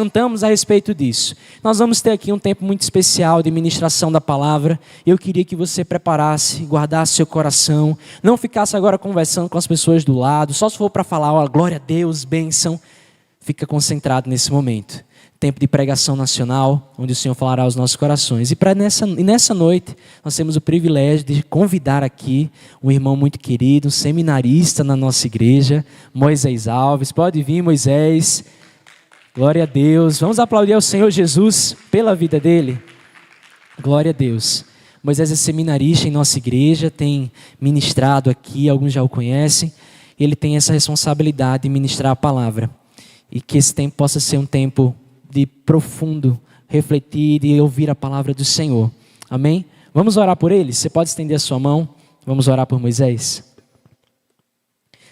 cantamos a respeito disso. Nós vamos ter aqui um tempo muito especial de ministração da palavra. Eu queria que você preparasse, guardasse seu coração, não ficasse agora conversando com as pessoas do lado, só se for para falar, ó, glória a Deus, bênção. Fica concentrado nesse momento. Tempo de pregação nacional, onde o Senhor falará aos nossos corações. E nessa noite, nós temos o privilégio de convidar aqui um irmão muito querido, um seminarista na nossa igreja, Moisés Alves. Pode vir, Moisés. Glória a Deus. Vamos aplaudir ao Senhor Jesus pela vida dele. Glória a Deus. Moisés é seminarista em nossa igreja, tem ministrado aqui, alguns já o conhecem. Ele tem essa responsabilidade de ministrar a palavra. E que esse tempo possa ser um tempo de profundo refletir e ouvir a palavra do Senhor. Amém? Vamos orar por ele? Você pode estender a sua mão? Vamos orar por Moisés?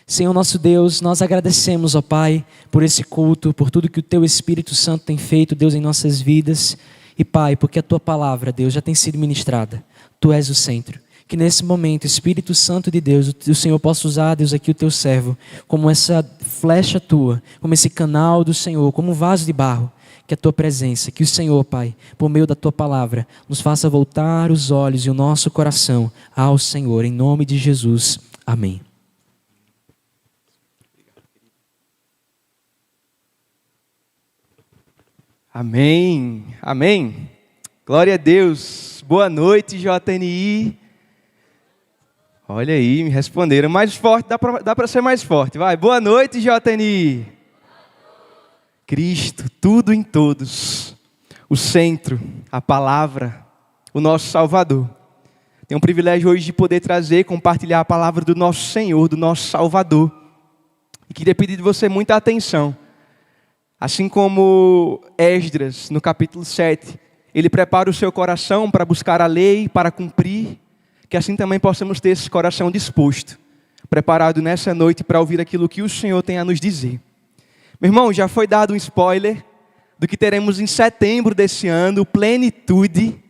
Senhor nosso Deus, nós agradecemos, ó Pai, por esse culto, por tudo que o Teu Espírito Santo tem feito, Deus, em nossas vidas. E Pai, porque a Tua palavra, Deus, já tem sido ministrada. Tu és o centro. Que nesse momento, Espírito Santo de Deus, o Senhor possa usar, Deus, aqui o Teu servo, como essa flecha Tua, como esse canal do Senhor, como um vaso de barro. Que a Tua presença, que o Senhor, Pai, por meio da Tua palavra, nos faça voltar os olhos e o nosso coração ao Senhor, em nome de Jesus. Amém. Amém, amém. Glória a Deus. Boa noite, JNI. Olha aí, me responderam mais forte, dá para ser mais forte. Vai, boa noite, JNI. Cristo, tudo em todos, o centro, a palavra, o nosso Salvador. Tenho o privilégio hoje de poder trazer, compartilhar a palavra do nosso Senhor, do nosso Salvador. E queria pedir de você muita atenção. Assim como Esdras, no capítulo 7, ele prepara o seu coração para buscar a lei, para cumprir, que assim também possamos ter esse coração disposto, preparado nessa noite para ouvir aquilo que o Senhor tem a nos dizer. Meu irmão, já foi dado um spoiler do que teremos em setembro desse ano, Plenitude.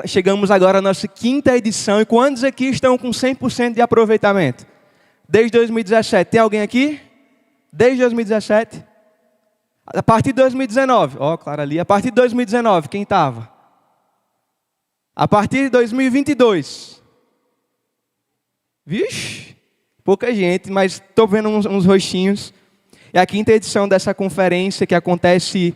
Chegamos agora à nossa 5ª edição. E quantos aqui estão com 100% de aproveitamento? Desde 2017. Tem alguém aqui? Desde 2017? A partir de 2019. Ó, claro ali. A partir de 2019, quem estava? A partir de 2022. Vixe, pouca gente, mas estou vendo uns rostinhos. É a 5ª edição dessa conferência que acontece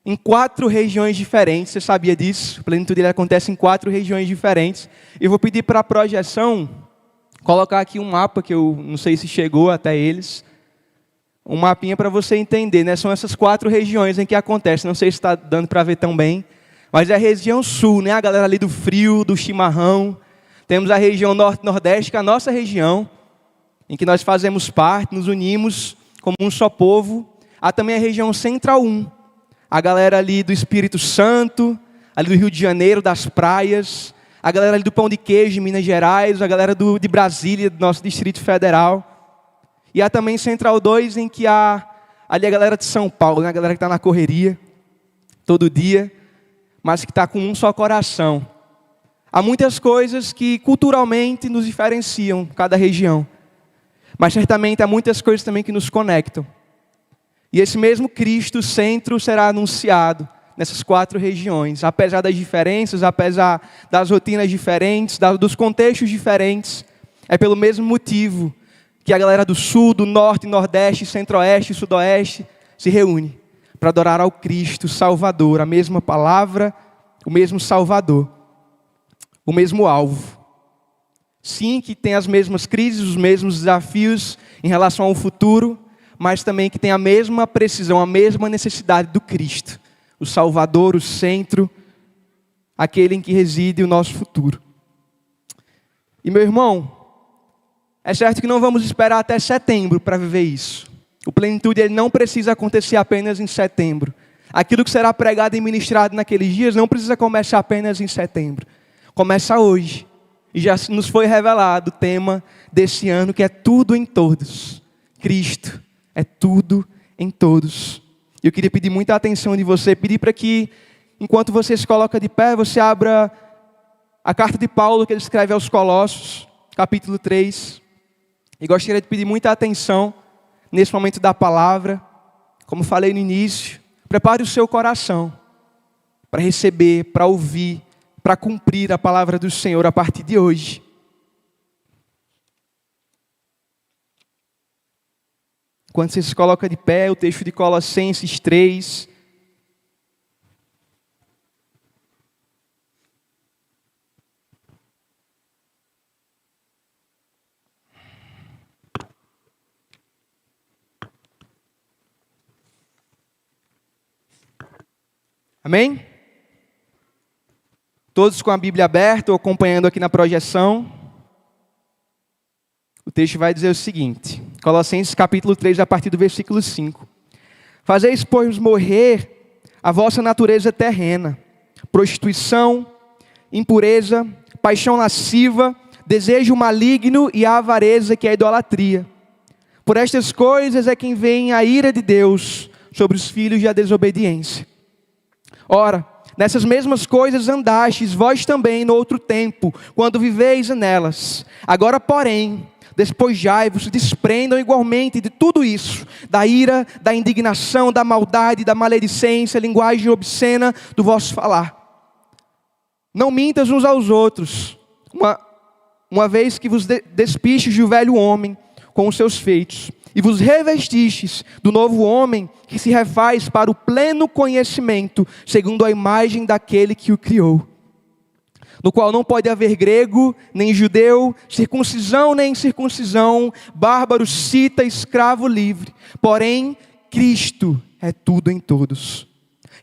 em 4 regiões diferentes. Você sabia disso? O Plenitude acontece em 4 regiões diferentes. Eu vou pedir para a projeção colocar aqui um mapa que eu não sei se chegou até eles. Um mapinha para você entender, né? São essas 4 regiões em que acontece. Não sei se está dando para ver tão bem. Mas é a região sul, né? A galera ali do frio, do chimarrão. Temos a região norte-nordeste, que é a nossa região, em que nós fazemos parte, nos unimos como um só povo. Há também a região central 1. A galera ali do Espírito Santo, ali do Rio de Janeiro, das praias. A galera ali do Pão de Queijo, de Minas Gerais. A galera de Brasília, do nosso Distrito Federal. E há também Central 2, em que há ali a galera de São Paulo, né? A galera que está na correria, todo dia, mas que está com um só coração. Há muitas coisas que culturalmente nos diferenciam, cada região. Mas certamente há muitas coisas também que nos conectam. E esse mesmo Cristo, centro, será anunciado nessas 4 regiões. Apesar das diferenças, apesar das rotinas diferentes, dos contextos diferentes. É pelo mesmo motivo que a galera do sul, do norte, nordeste, centro-oeste, sudoeste se reúne para adorar ao Cristo Salvador. A mesma palavra, o mesmo Salvador, o mesmo alvo. Sim, que tem as mesmas crises, os mesmos desafios em relação ao futuro, mas também que tem a mesma precisão, a mesma necessidade do Cristo, o Salvador, o centro, aquele em que reside o nosso futuro. E meu irmão, é certo que não vamos esperar até setembro para viver isso. O Plenitude ele não precisa acontecer apenas em setembro. Aquilo que será pregado e ministrado naqueles dias não precisa começar apenas em setembro. Começa hoje. E já nos foi revelado o tema desse ano, que é tudo em todos. Cristo é tudo em todos. Eu queria pedir muita atenção de você, pedir para que, enquanto você se coloca de pé, você abra a carta de Paulo que ele escreve aos Colossos, capítulo 3. E gostaria de pedir muita atenção nesse momento da palavra. Como falei no início, Prepare o seu coração para receber, para ouvir, para cumprir a palavra do Senhor a partir de hoje. Quando você se coloca de pé, o texto de Colossenses 3. Amém? Todos com a Bíblia aberta ou acompanhando aqui na projeção. O texto vai dizer o seguinte, Colossenses capítulo 3, a partir do versículo 5. Fazeis, pois, morrer a vossa natureza terrena, prostituição, impureza, paixão lasciva, desejo maligno e a avareza, que é a idolatria. Por estas coisas é quem vem a ira de Deus sobre os filhos da desobediência. Ora, nessas mesmas coisas andastes vós também no outro tempo, quando viveis nelas. Agora, porém, despojai-vos, desprendam igualmente de tudo isso, da ira, da indignação, da maldade, da maledicência, linguagem obscena do vosso falar. Não mintas uns aos outros, uma vez que vos despistes do velho homem com os seus feitos, e vos revestistes do novo homem, que se refaz para o pleno conhecimento, segundo a imagem daquele que o criou. No qual não pode haver grego, nem judeu, circuncisão nem incircuncisão, bárbaro, cita, escravo, livre. Porém, Cristo é tudo em todos.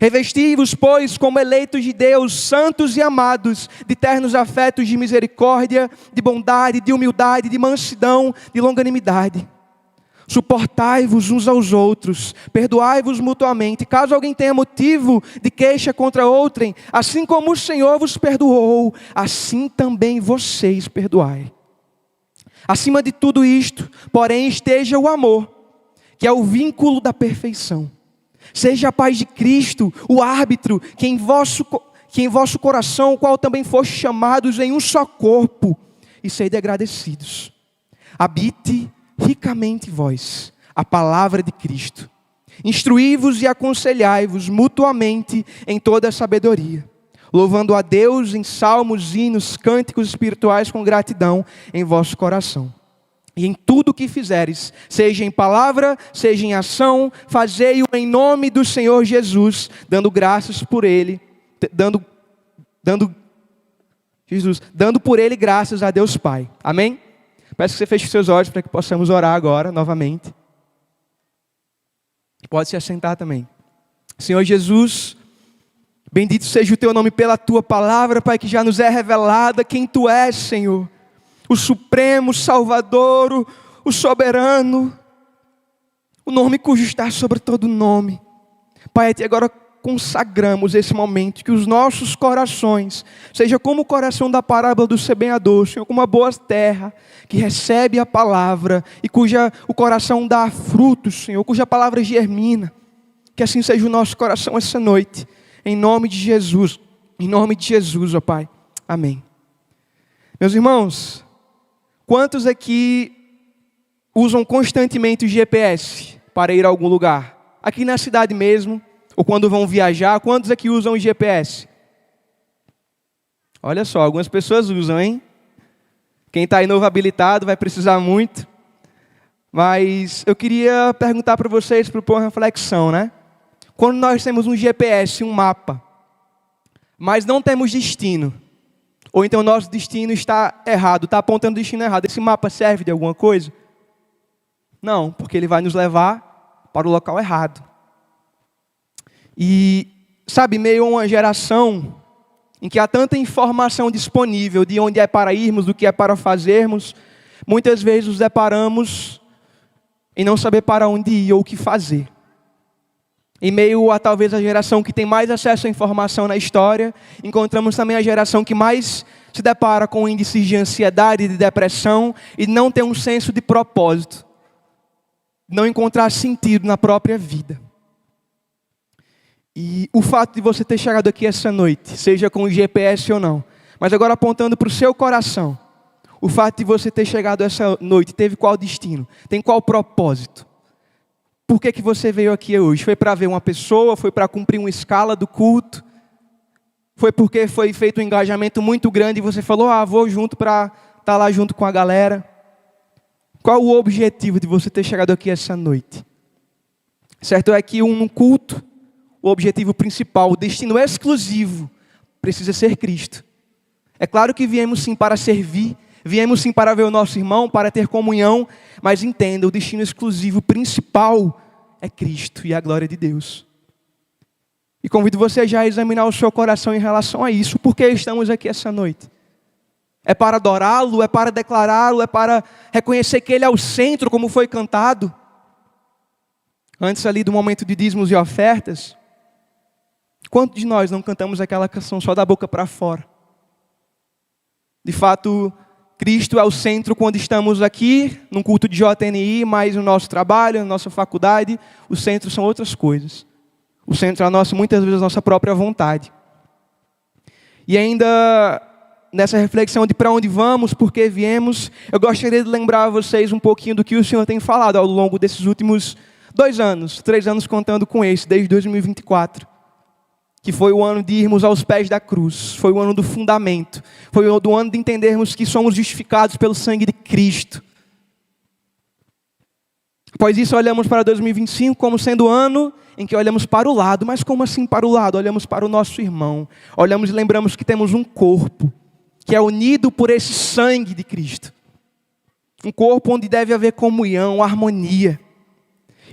Revesti-vos, pois, como eleitos de Deus, santos e amados, de ternos afetos de misericórdia, de bondade, de humildade, de mansidão, de longanimidade. Suportai-vos uns aos outros, perdoai-vos mutuamente, caso alguém tenha motivo de queixa contra outrem, assim como o Senhor vos perdoou, assim também vocês perdoai. Acima de tudo isto, porém, esteja o amor, que é o vínculo da perfeição. Seja a paz de Cristo, o árbitro, que em vosso coração, o qual também foste chamados em um só corpo, e sede agradecidos. Habite ricamente vós a palavra de Cristo. Instruí-vos e aconselhai-vos mutuamente em toda a sabedoria, louvando a Deus em salmos, hinos, cânticos espirituais com gratidão em vosso coração. E em tudo o que fizeres, seja em palavra, seja em ação, fazei-o em nome do Senhor Jesus, dando graças por Ele, dando por Ele graças a Deus Pai. Amém? Peço que você feche seus olhos para que possamos orar agora, novamente. Pode se assentar também. Senhor Jesus, bendito seja o Teu nome pela Tua palavra, Pai, que já nos é revelada quem Tu és, Senhor. O Supremo, o Salvador, o Soberano, o nome cujo está sobre todo nome. Pai, a Ti agora consagramos esse momento, que os nossos corações, seja como o coração da parábola do semeador, Senhor, como uma boa terra, que recebe a palavra, e cuja o coração dá frutos, Senhor, cuja palavra germina, que assim seja o nosso coração essa noite, em nome de Jesus, ó Pai, amém. Meus irmãos, quantos aqui usam constantemente o GPS para ir a algum lugar? Aqui na cidade mesmo, ou quando vão viajar, quantos aqui usam o GPS? Olha só, algumas pessoas usam, hein? Quem está aí novo habilitado vai precisar muito. Mas eu queria perguntar para vocês, para pôr uma reflexão, né? Quando nós temos um GPS, um mapa, mas não temos destino, ou então nosso destino está errado, está apontando o destino errado, esse mapa serve de alguma coisa? Não, porque ele vai nos levar para o local errado. E, sabe, meio a uma geração em que há tanta informação disponível de onde é para irmos, do que é para fazermos, muitas vezes nos deparamos em não saber para onde ir ou o que fazer. Em meio a talvez a geração que tem mais acesso à informação na história, encontramos também a geração que mais se depara com índices de ansiedade e de depressão e não tem um senso de propósito, não encontrar sentido na própria vida. E o fato de você ter chegado aqui essa noite, seja com o GPS ou não, mas agora apontando para o seu coração, o fato de você ter chegado essa noite, teve qual destino? Tem qual propósito? Por que você veio aqui hoje? Foi para ver uma pessoa? Foi para cumprir uma escala do culto? Foi porque foi feito um engajamento muito grande e você falou, vou junto para estar lá junto com a galera? Qual o objetivo de você ter chegado aqui essa noite? Certo é que no culto, o objetivo principal, o destino exclusivo, precisa ser Cristo. É claro que viemos sim para servir, viemos sim para ver o nosso irmão, para ter comunhão, mas entenda, o destino exclusivo principal é Cristo e a glória de Deus. E convido você já a examinar o seu coração em relação a isso. Por que estamos aqui essa noite? É para adorá-lo? É para declará-lo? É para reconhecer que Ele é o centro, como foi cantado? Antes ali do momento de dízimos e ofertas, quantos de nós não cantamos aquela canção só da boca para fora? De fato, Cristo é o centro quando estamos aqui, num culto de JNI, mas no nosso trabalho, na nossa faculdade, o centro são outras coisas. O centro é muitas vezes a nossa própria vontade. E ainda nessa reflexão de para onde vamos, por que viemos, eu gostaria de lembrar a vocês um pouquinho do que o Senhor tem falado ao longo desses últimos 2 anos, 3 anos contando com esse, desde 2024. Que foi o ano de irmos aos pés da cruz, foi o ano do fundamento, foi o ano de entendermos que somos justificados pelo sangue de Cristo. Após isso, olhamos para 2025 como sendo o ano em que olhamos para o lado. Mas como assim para o lado? Olhamos para o nosso irmão. Olhamos e lembramos que temos um corpo que é unido por esse sangue de Cristo. Um corpo onde deve haver comunhão, harmonia.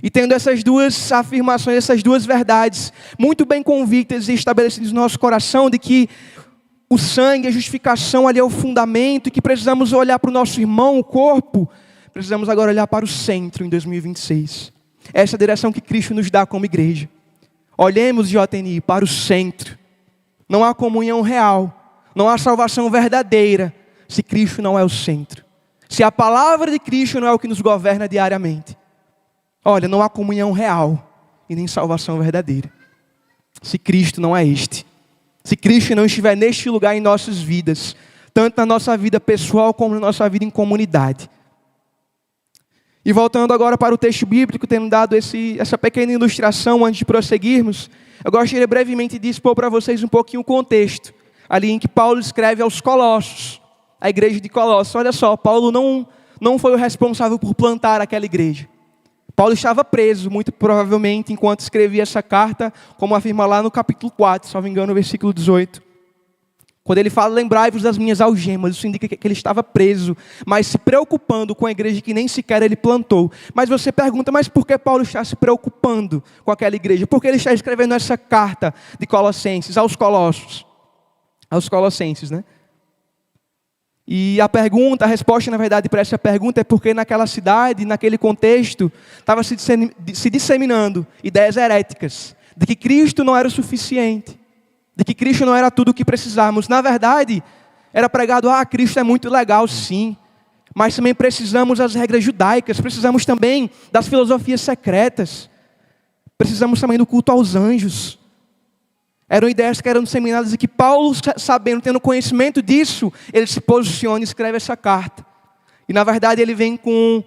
E tendo essas duas afirmações, essas duas verdades muito bem convictas e estabelecidas no nosso coração, de que o sangue, a justificação ali é o fundamento, e que precisamos olhar para o nosso irmão, o corpo, precisamos agora olhar para o centro em 2026. Essa é a direção que Cristo nos dá como igreja. Olhemos, JNI, para o centro. Não há comunhão real, não há salvação verdadeira, se Cristo não é o centro. Se a palavra de Cristo não é o que nos governa diariamente. Olha, não há comunhão real e nem salvação verdadeira, se Cristo não é este. Se Cristo não estiver neste lugar em nossas vidas, tanto na nossa vida pessoal como na nossa vida em comunidade. E voltando agora para o texto bíblico, tendo dado essa pequena ilustração antes de prosseguirmos, eu gostaria brevemente de expor para vocês um pouquinho o contexto, ali em que Paulo escreve aos Colossos, a igreja de Colossos. Olha só, Paulo não foi o responsável por plantar aquela igreja. Paulo estava preso, muito provavelmente, enquanto escrevia essa carta, como afirma lá no capítulo 4, se não me engano, no versículo 18. Quando ele fala, lembrai-vos das minhas algemas, isso indica que ele estava preso, mas se preocupando com a igreja que nem sequer ele plantou. Mas você pergunta, mas por que Paulo está se preocupando com aquela igreja? Por que ele está escrevendo essa carta de Colossenses, aos Colossenses, né? E a resposta, na verdade, para essa pergunta é porque naquela cidade, naquele contexto, estava se disseminando ideias heréticas, de que Cristo não era o suficiente, de que Cristo não era tudo o que precisávamos. Na verdade, era pregado, Cristo é muito legal, sim, mas também precisamos das regras judaicas, precisamos também das filosofias secretas, precisamos também do culto aos anjos. Eram ideias que eram disseminadas e que Paulo, sabendo, tendo conhecimento disso, ele se posiciona e escreve essa carta. E na verdade ele vem com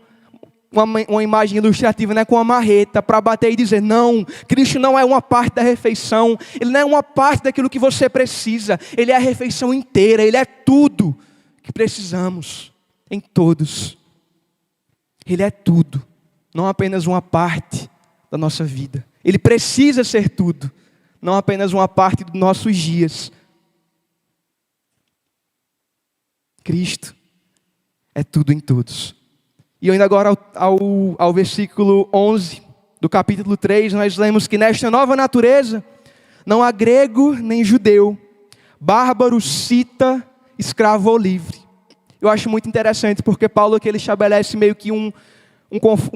uma imagem ilustrativa, né, com uma marreta, para bater e dizer, não, Cristo não é uma parte da refeição, Ele não é uma parte daquilo que você precisa, Ele é a refeição inteira, Ele é tudo que precisamos, em todos. Ele é tudo, não apenas uma parte da nossa vida. Ele precisa ser tudo, não apenas uma parte dos nossos dias. Cristo é tudo em todos. E ainda agora ao versículo 11 do capítulo 3, nós lemos que nesta nova natureza não há grego nem judeu, bárbaro, cita, escravo ou livre. Eu acho muito interessante porque Paulo aqui ele estabelece meio que um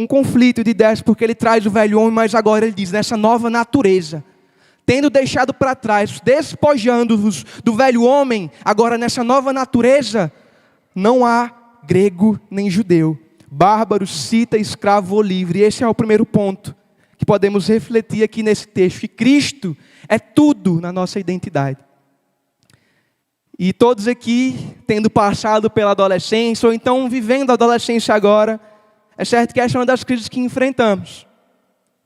conflito de ideias, porque ele traz o velho homem, mas agora ele diz, nessa nova natureza, tendo deixado para trás, despojando-vos do velho homem, agora nessa nova natureza, não há grego nem judeu, bárbaro, cita, escravo ou livre. E esse é o primeiro ponto que podemos refletir aqui nesse texto, que Cristo é tudo na nossa identidade. E todos aqui, tendo passado pela adolescência, ou então vivendo a adolescência agora, é certo que essa é uma das crises que enfrentamos.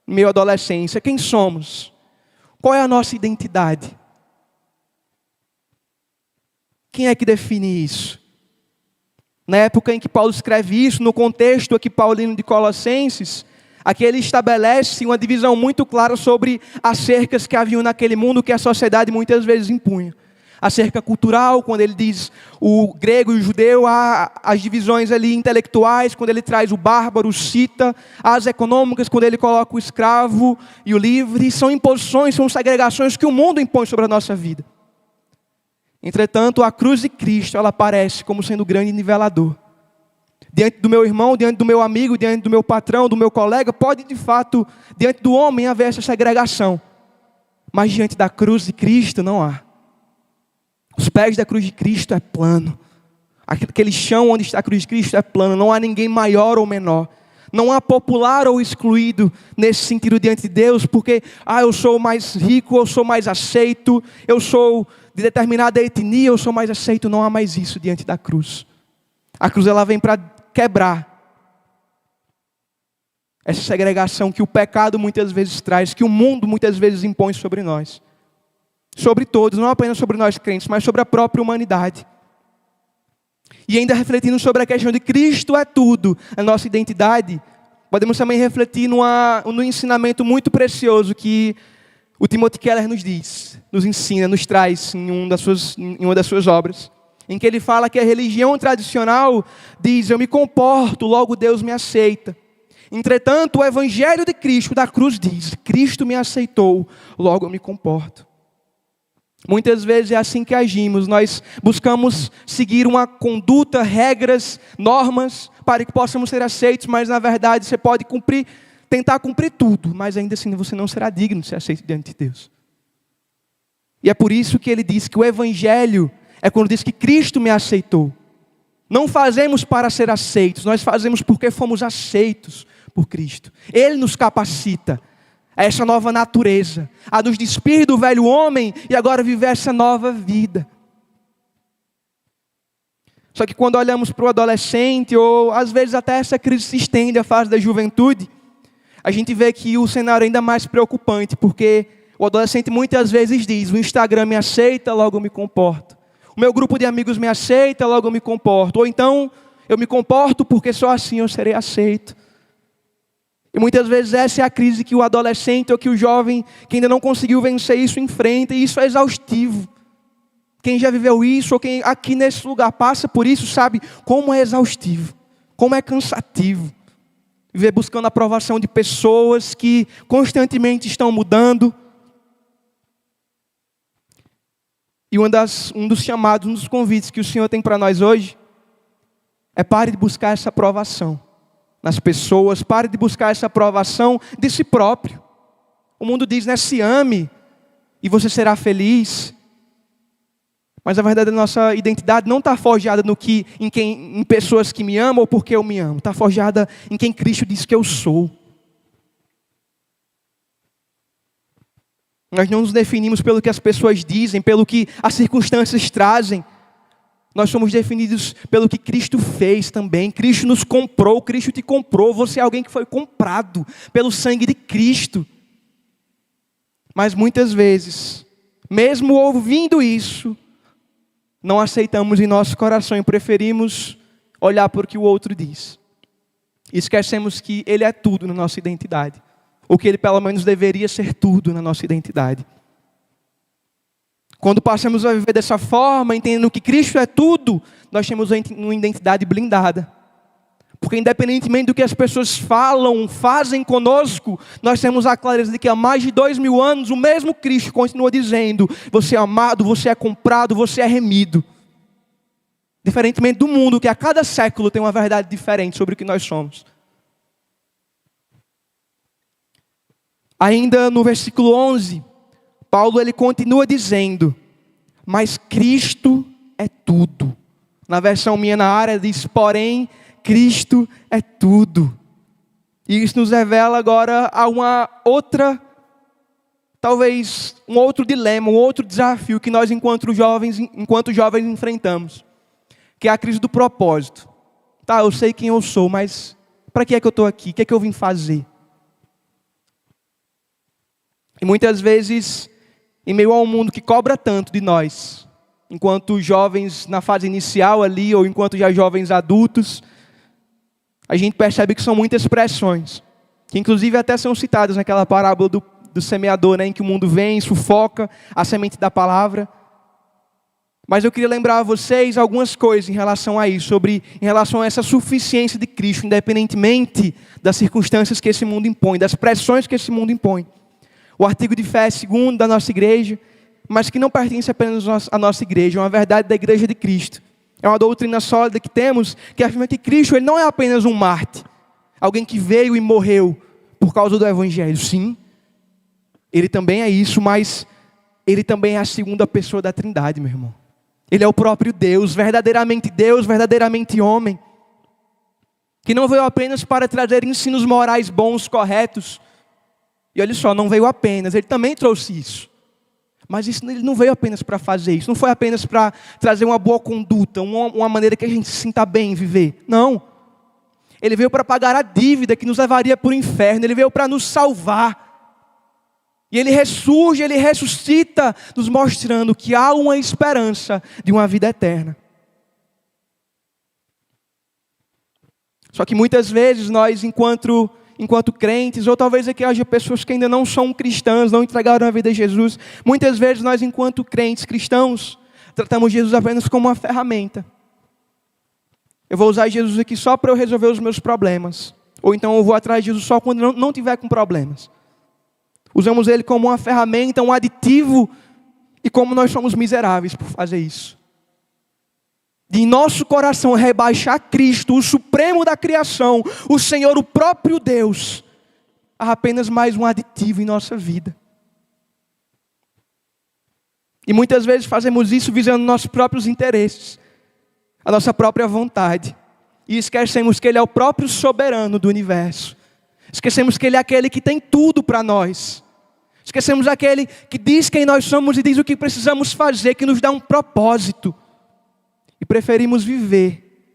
meio à adolescência. Quem somos? Qual é a nossa identidade? Quem é que define isso? Na época em que Paulo escreve isso, no contexto aqui paulino de Colossenses, aqui ele estabelece uma divisão muito clara sobre as cercas que haviam naquele mundo que a sociedade muitas vezes impunha. A cerca cultural, quando ele diz o grego e o judeu, há as divisões ali intelectuais, quando ele traz o bárbaro, o cita, as econômicas, quando ele coloca o escravo e o livre, são imposições, são segregações que o mundo impõe sobre a nossa vida. Entretanto, a cruz de Cristo, ela aparece como sendo o grande nivelador. Diante do meu irmão, diante do meu amigo, diante do meu patrão, do meu colega, pode de fato, diante do homem, haver essa segregação. Mas diante da cruz de Cristo não há. Os pés da cruz de Cristo é plano. Aquele chão onde está a cruz de Cristo é plano. Não há ninguém maior ou menor. Não há popular ou excluído nesse sentido diante de Deus, porque eu sou mais rico, eu sou mais aceito, eu sou de determinada etnia, eu sou mais aceito. Não há mais isso diante da cruz. A cruz ela vem para quebrar essa segregação que o pecado muitas vezes traz, que o mundo muitas vezes impõe sobre nós. Sobre todos, não apenas sobre nós crentes, mas sobre a própria humanidade. E ainda refletindo sobre a questão de Cristo é tudo, a nossa identidade, podemos também refletir no ensinamento muito precioso que o Timothy Keller nos diz, nos ensina, nos traz em uma das suas obras, em que ele fala que a religião tradicional diz: eu me comporto, logo Deus me aceita. Entretanto, o Evangelho de Cristo, da cruz, diz: Cristo me aceitou, logo eu me comporto. Muitas vezes é assim que agimos, nós buscamos seguir uma conduta, regras, normas, para que possamos ser aceitos, mas na verdade você pode tentar cumprir tudo, mas ainda assim você não será digno de ser aceito diante de Deus. E é por isso que ele diz que o Evangelho é quando diz que Cristo me aceitou. Não fazemos para ser aceitos, nós fazemos porque fomos aceitos por Cristo. Ele nos capacita a essa nova natureza, a nos despir do velho homem e agora viver essa nova vida. Só que quando olhamos para o adolescente, ou às vezes até essa crise se estende à fase da juventude, a gente vê que o cenário é ainda mais preocupante, porque o adolescente muitas vezes diz: o Instagram me aceita, logo eu me comporto. O meu grupo de amigos me aceita, logo eu me comporto. Ou então, eu me comporto porque só assim eu serei aceito. E muitas vezes essa é a crise que o adolescente ou que o jovem que ainda não conseguiu vencer isso enfrenta, e isso é exaustivo. Quem já viveu isso, ou quem aqui nesse lugar passa por isso, sabe como é exaustivo, como é cansativo. Viver buscando a aprovação de pessoas que constantemente estão mudando. E um dos chamados, um dos convites que o Senhor tem para nós hoje, é: pare de buscar essa aprovação nas pessoas, pare de buscar essa aprovação de si próprio. O mundo diz, né, se ame e você será feliz. Mas a verdade, a nossa identidade não está forjada em pessoas que me amam ou porque eu me amo. Está forjada em quem Cristo diz que eu sou. Nós não nos definimos pelo que as pessoas dizem, pelo que as circunstâncias trazem. Nós somos definidos pelo que Cristo fez também. Cristo nos comprou, Cristo te comprou. Você é alguém que foi comprado pelo sangue de Cristo. Mas muitas vezes, mesmo ouvindo isso, não aceitamos em nosso coração e preferimos olhar para o que o outro diz. E esquecemos que Ele é tudo na nossa identidade. Ou que Ele pelo menos deveria ser tudo na nossa identidade. Quando passamos a viver dessa forma, entendendo que Cristo é tudo, nós temos uma identidade blindada. Porque independentemente do que as pessoas falam, fazem conosco, nós temos a clareza de que há mais de 2000 anos, o mesmo Cristo continua dizendo: você é amado, você é comprado, você é remido. Diferentemente do mundo, que a cada século tem uma verdade diferente sobre o que nós somos. Ainda no versículo 11, Paulo ele continua dizendo: mas Cristo é tudo. Na versão minha na área diz: porém, Cristo é tudo. E isso nos revela agora a uma outra, talvez um outro dilema, um outro desafio que nós enquanto jovens enfrentamos. Que é a crise do propósito. Tá, eu sei quem eu sou, mas para que é que eu estou aqui? O que é que eu vim fazer? E muitas vezes, em meio a um mundo que cobra tanto de nós, enquanto jovens na fase inicial ali, ou enquanto já jovens adultos, a gente percebe que são muitas pressões, que inclusive até são citadas naquela parábola do semeador, né, em que o mundo vem, sufoca a semente da palavra. Mas eu queria lembrar a vocês algumas coisas em relação a isso, em relação a essa suficiência de Cristo, independentemente das circunstâncias que esse mundo impõe, das pressões que esse mundo impõe. O artigo de fé segundo da nossa igreja, mas que não pertence apenas à nossa igreja, é uma verdade da igreja de Cristo. É uma doutrina sólida que temos, que afirma que Cristo ele não é apenas um mártir, alguém que veio e morreu por causa do Evangelho. Sim, ele também é isso, mas ele também é a segunda pessoa da Trindade, meu irmão. Ele é o próprio Deus, verdadeiramente homem, que não veio apenas para trazer ensinos morais bons, corretos. E olha só, não veio apenas, ele também trouxe isso. Mas ele não veio apenas para fazer isso, não foi apenas para trazer uma boa conduta, uma maneira que a gente se sinta bem em viver. Não. Ele veio para pagar a dívida que nos levaria para o inferno, ele veio para nos salvar. E ele ressurge, ele ressuscita, nos mostrando que há uma esperança de uma vida eterna. Só que muitas vezes nós, enquanto crentes, ou talvez aqui haja pessoas que ainda não são cristãs, não entregaram a vida a Jesus, muitas vezes nós, enquanto crentes cristãos, tratamos Jesus apenas como uma ferramenta. Eu vou usar Jesus aqui só para eu resolver os meus problemas. Ou então eu vou atrás de Jesus só quando não tiver com problemas. Usamos ele como uma ferramenta, um aditivo, e como nós somos miseráveis por fazer isso. De em nosso coração rebaixar Cristo, o supremo da criação, o Senhor, o próprio Deus, a apenas mais um aditivo em nossa vida. E muitas vezes fazemos isso visando nossos próprios interesses, a nossa própria vontade. E esquecemos que Ele é o próprio soberano do universo. Esquecemos que Ele é aquele que tem tudo para nós. Esquecemos aquele que diz quem nós somos e diz o que precisamos fazer, que nos dá um propósito. E preferimos viver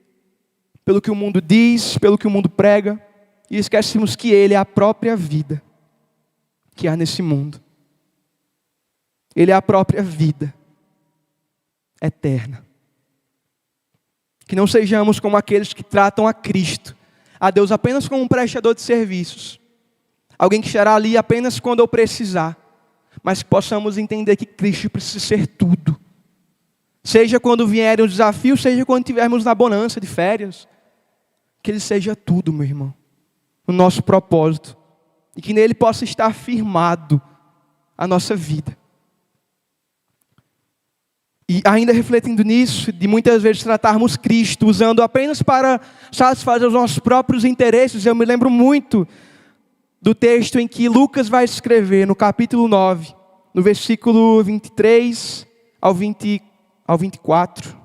pelo que o mundo diz, pelo que o mundo prega, e esquecemos que Ele é a própria vida que há nesse mundo. Ele é a própria vida eterna. Que não sejamos como aqueles que tratam a Cristo, a Deus apenas como um prestador de serviços. Alguém que estará ali apenas quando eu precisar. Mas que possamos entender que Cristo precisa ser tudo. Seja quando vierem os desafios, seja quando estivermos na bonança de férias. Que Ele seja tudo, meu irmão. O nosso propósito. E que nele possa estar firmado a nossa vida. E ainda refletindo nisso, de muitas vezes tratarmos Cristo usando apenas para satisfazer os nossos próprios interesses, eu me lembro muito do texto em que Lucas vai escrever no capítulo 9, no versículo 23 ao 24.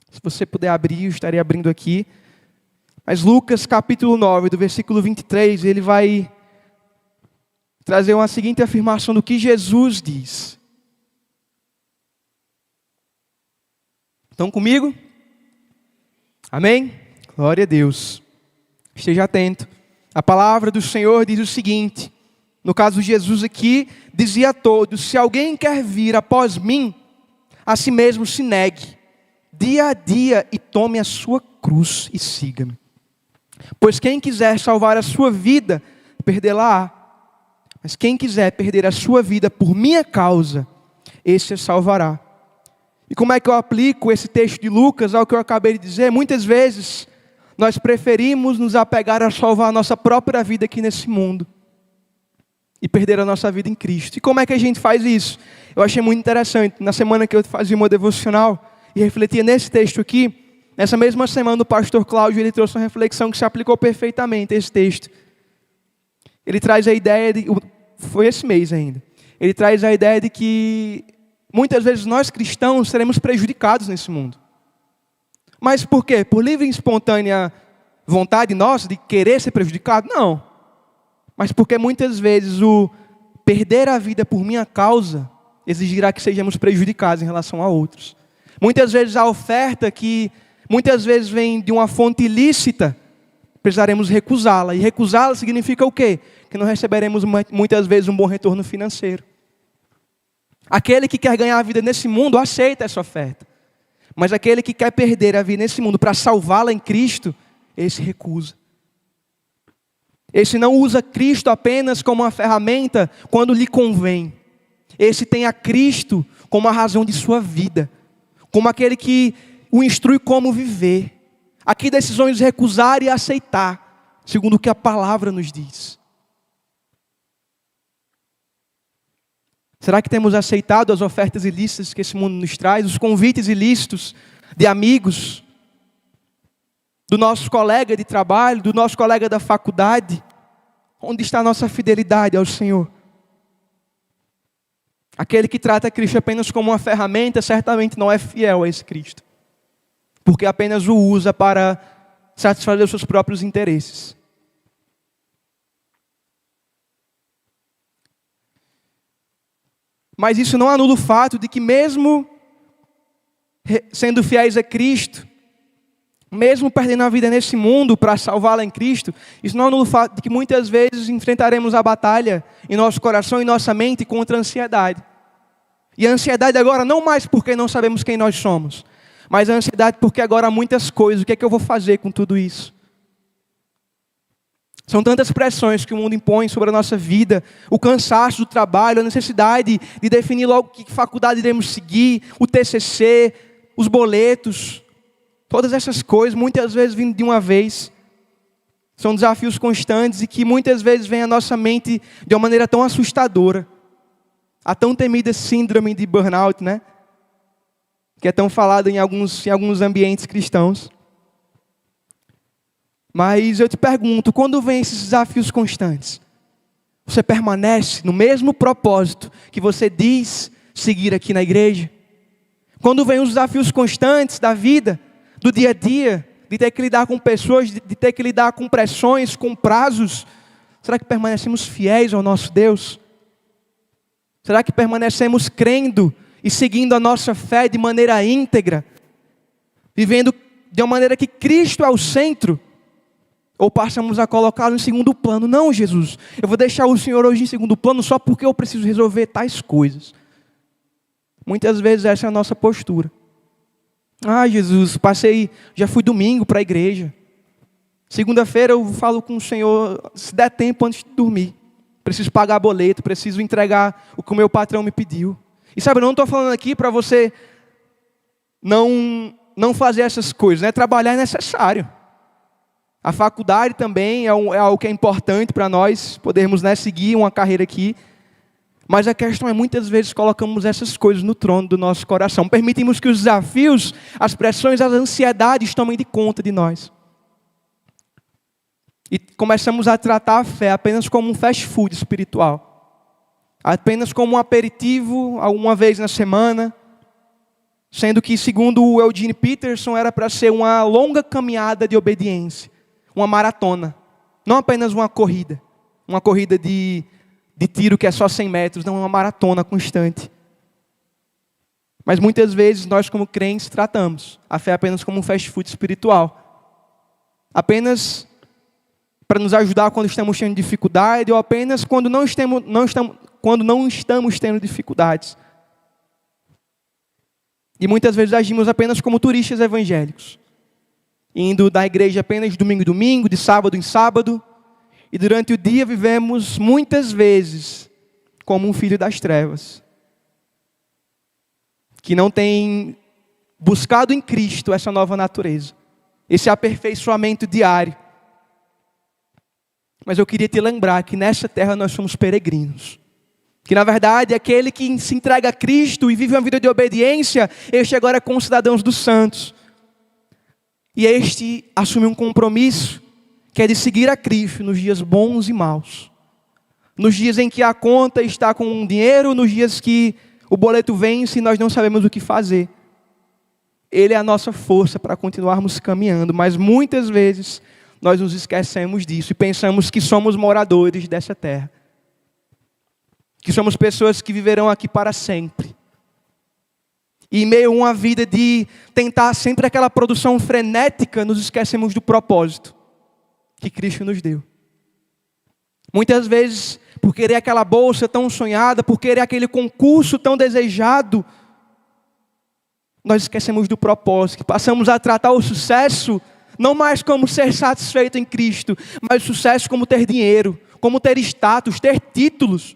Se você puder abrir, eu estarei abrindo aqui. Mas Lucas capítulo 9, do versículo 23, ele vai trazer uma seguinte afirmação do que Jesus diz. Estão comigo? Amém? Glória a Deus. Esteja atento. A palavra do Senhor diz o seguinte. No caso de Jesus aqui, dizia a todos: se alguém quer vir após mim, a si mesmo se negue, dia a dia, e tome a sua cruz e siga-me. Pois quem quiser salvar a sua vida, perdê-la-á. Mas quem quiser perder a sua vida por minha causa, esse a salvará. E como é que eu aplico esse texto de Lucas ao que eu acabei de dizer? Muitas vezes nós preferimos nos apegar a salvar a nossa própria vida aqui nesse mundo e perder a nossa vida em Cristo. E como é que a gente faz isso? Eu achei muito interessante. Na semana que eu fazia uma devocional e refletia nesse texto aqui, nessa mesma semana o pastor Cláudio ele trouxe uma reflexão que se aplicou perfeitamente a esse texto. Ele traz a ideia de... Foi esse mês ainda. Ele traz a ideia de que muitas vezes nós cristãos seremos prejudicados nesse mundo. Mas por quê? Por livre e espontânea vontade nossa de querer ser prejudicado? Não. Mas porque muitas vezes o perder a vida por minha causa exigirá que sejamos prejudicados em relação a outros. Muitas vezes a oferta que muitas vezes vem de uma fonte ilícita, precisaremos recusá-la. E recusá-la significa o quê? que não receberemos muitas vezes um bom retorno financeiro. Aquele que quer ganhar a vida nesse mundo aceita essa oferta. Mas aquele que quer perder a vida nesse mundo para salvá-la em Cristo, esse recusa. Esse não usa Cristo apenas como uma ferramenta quando lhe convém. Esse tem a Cristo como a razão de sua vida, como aquele que o instrui como viver. Aqui decisões recusar e aceitar, segundo o que a palavra nos diz. Será que temos aceitado as ofertas ilícitas que esse mundo nos traz, os convites ilícitos de amigos, do nosso colega de trabalho, do nosso colega da faculdade? Onde está a nossa fidelidade ao Senhor? Aquele que trata Cristo apenas como uma ferramenta, certamente não é fiel a esse Cristo, porque apenas o usa para satisfazer os seus próprios interesses. Mas isso não anula o fato de que mesmo sendo fiéis a Cristo, mesmo perdendo a vida nesse mundo para salvá-la em Cristo, isso não anula o fato de que muitas vezes enfrentaremos a batalha em nosso coração e nossa mente contra a ansiedade. E a ansiedade agora não mais porque não sabemos quem nós somos, mas a ansiedade porque agora há muitas coisas. O que é que eu vou fazer com tudo isso? São tantas pressões que o mundo impõe sobre a nossa vida, o cansaço do trabalho, a necessidade de definir logo que faculdade iremos seguir, o TCC, os boletos, todas essas coisas, muitas vezes vindo de uma vez. São desafios constantes e que muitas vezes vêm à nossa mente de uma maneira tão assustadora. A tão temida síndrome de burnout, né? Que é tão falada em alguns ambientes cristãos. Mas eu te pergunto, quando vem esses desafios constantes, você permanece no mesmo propósito que você diz seguir aqui na igreja? Quando vem os desafios constantes da vida, do dia a dia, de ter que lidar com pessoas, de ter que lidar com pressões, com prazos, será que permanecemos fiéis ao nosso Deus? Será que permanecemos crendo e seguindo a nossa fé de maneira íntegra, vivendo de uma maneira que Cristo é o centro? Ou passamos a colocá-lo em segundo plano? Não, Jesus, eu vou deixar o Senhor hoje em segundo plano só porque eu preciso resolver tais coisas. Muitas vezes essa é a nossa postura. Ah, Jesus, já fui domingo para a igreja. Segunda-feira eu falo com o Senhor, se der tempo antes de dormir. Preciso pagar boleto, preciso entregar o que o meu patrão me pediu. E sabe, eu não estou falando aqui para você não fazer essas coisas, né? Trabalhar é necessário. A faculdade também é algo que é importante para nós podermos, né, seguir uma carreira aqui. Mas a questão é, muitas vezes colocamos essas coisas no trono do nosso coração. Permitimos que os desafios, as pressões, as ansiedades tomem de conta de nós. E começamos a tratar a fé apenas como um fast food espiritual. Apenas como um aperitivo, alguma vez na semana. Sendo que, segundo o Eugene Peterson, era para ser uma longa caminhada de obediência. Uma maratona. Não apenas uma corrida. Uma corrida de tiro que é só 100 metros. Não, uma maratona constante. Mas muitas vezes nós como crentes tratamos a fé apenas como um fast food espiritual. Apenas para nos ajudar quando estamos tendo dificuldade, ou apenas quando não estamos tendo dificuldades. E muitas vezes agimos apenas como turistas evangélicos, indo da igreja apenas de domingo em domingo, de sábado em sábado, e durante o dia vivemos muitas vezes como um filho das trevas, que não tem buscado em Cristo essa nova natureza, esse aperfeiçoamento diário. Mas eu queria te lembrar que nessa terra nós somos peregrinos. Que na verdade aquele que se entrega a Cristo e vive uma vida de obediência, este agora é concidadão dos santos. E este assume um compromisso que é de seguir a Cristo nos dias bons e maus. Nos dias em que a conta está com dinheiro, nos dias que o boleto vence e nós não sabemos o que fazer. Ele é a nossa força para continuarmos caminhando, mas muitas vezes nós nos esquecemos disso e pensamos que somos moradores dessa terra. Que somos pessoas que viverão aqui para sempre. E em meio a uma vida de tentar sempre aquela produção frenética, nos esquecemos do propósito que Cristo nos deu. Muitas vezes, por querer aquela bolsa tão sonhada, por querer aquele concurso tão desejado, nós esquecemos do propósito, passamos a tratar o sucesso não mais como ser satisfeito em Cristo, mas o sucesso como ter dinheiro, como ter status, ter títulos.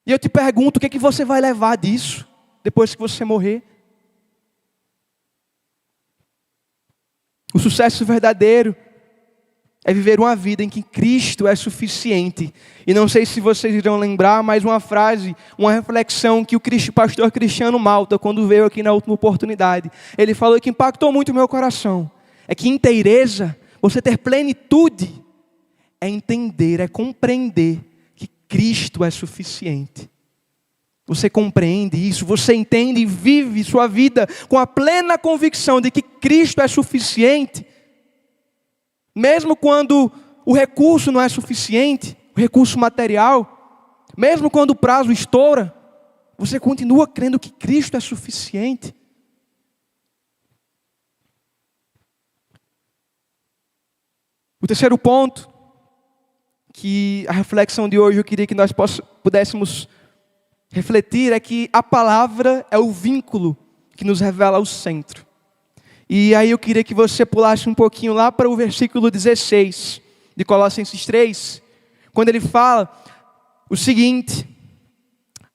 E eu te pergunto, o que é que você vai levar disso, depois que você morrer? O sucesso verdadeiro é viver uma vida em que Cristo é suficiente. E não sei se vocês irão lembrar, mas uma frase, uma reflexão que o pastor Cristiano Malta, quando veio aqui na última oportunidade, ele falou que impactou muito o meu coração. É que inteireza, você ter plenitude, é entender, é compreender que Cristo é suficiente. Você compreende isso, você entende e vive sua vida com a plena convicção de que Cristo é suficiente. Mesmo quando o recurso não é suficiente, o recurso material, mesmo quando o prazo estoura, você continua crendo que Cristo é suficiente. O terceiro ponto, que a reflexão de hoje eu queria que nós pudéssemos refletir, é que a palavra é o vínculo que nos revela o centro. E aí eu queria que você pulasse um pouquinho lá para o versículo 16 de Colossenses 3, quando ele fala o seguinte: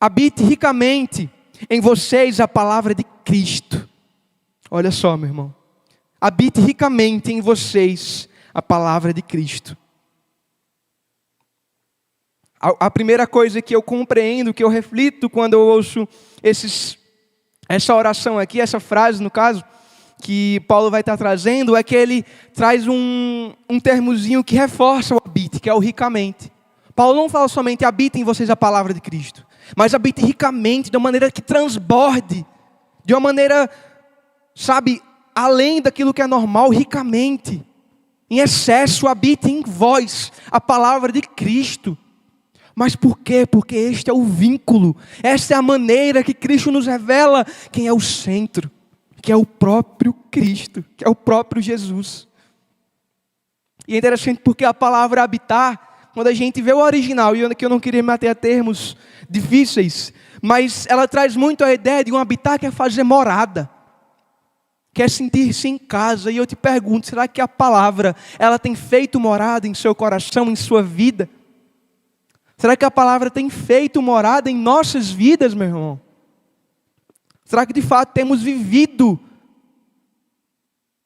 habite ricamente em vocês a palavra de Cristo. Olha só, meu irmão. Habite ricamente em vocês a palavra de Cristo. A primeira coisa que eu compreendo, que eu reflito quando eu ouço essa oração aqui, essa frase no caso, que Paulo vai estar trazendo, é que ele traz um termozinho que reforça o habite, que é o ricamente. Paulo não fala somente habite em vocês a palavra de Cristo, mas habite ricamente, de uma maneira que transborde, de uma maneira, sabe, além daquilo que é normal, ricamente, em excesso, habite em vós a palavra de Cristo. Mas por quê? Porque este é o vínculo, esta é a maneira que Cristo nos revela quem é o centro, que é o próprio Cristo, que é o próprio Jesus. E é interessante porque a palavra habitar, quando a gente vê o original, e aqui eu não queria me ater a termos difíceis, mas ela traz muito a ideia de um habitar que é fazer morada, quer sentir-se em casa. E eu te pergunto, será que a palavra, ela tem feito morada em seu coração, em sua vida? Será que a palavra tem feito morada em nossas vidas, meu irmão? Será que de fato temos vivido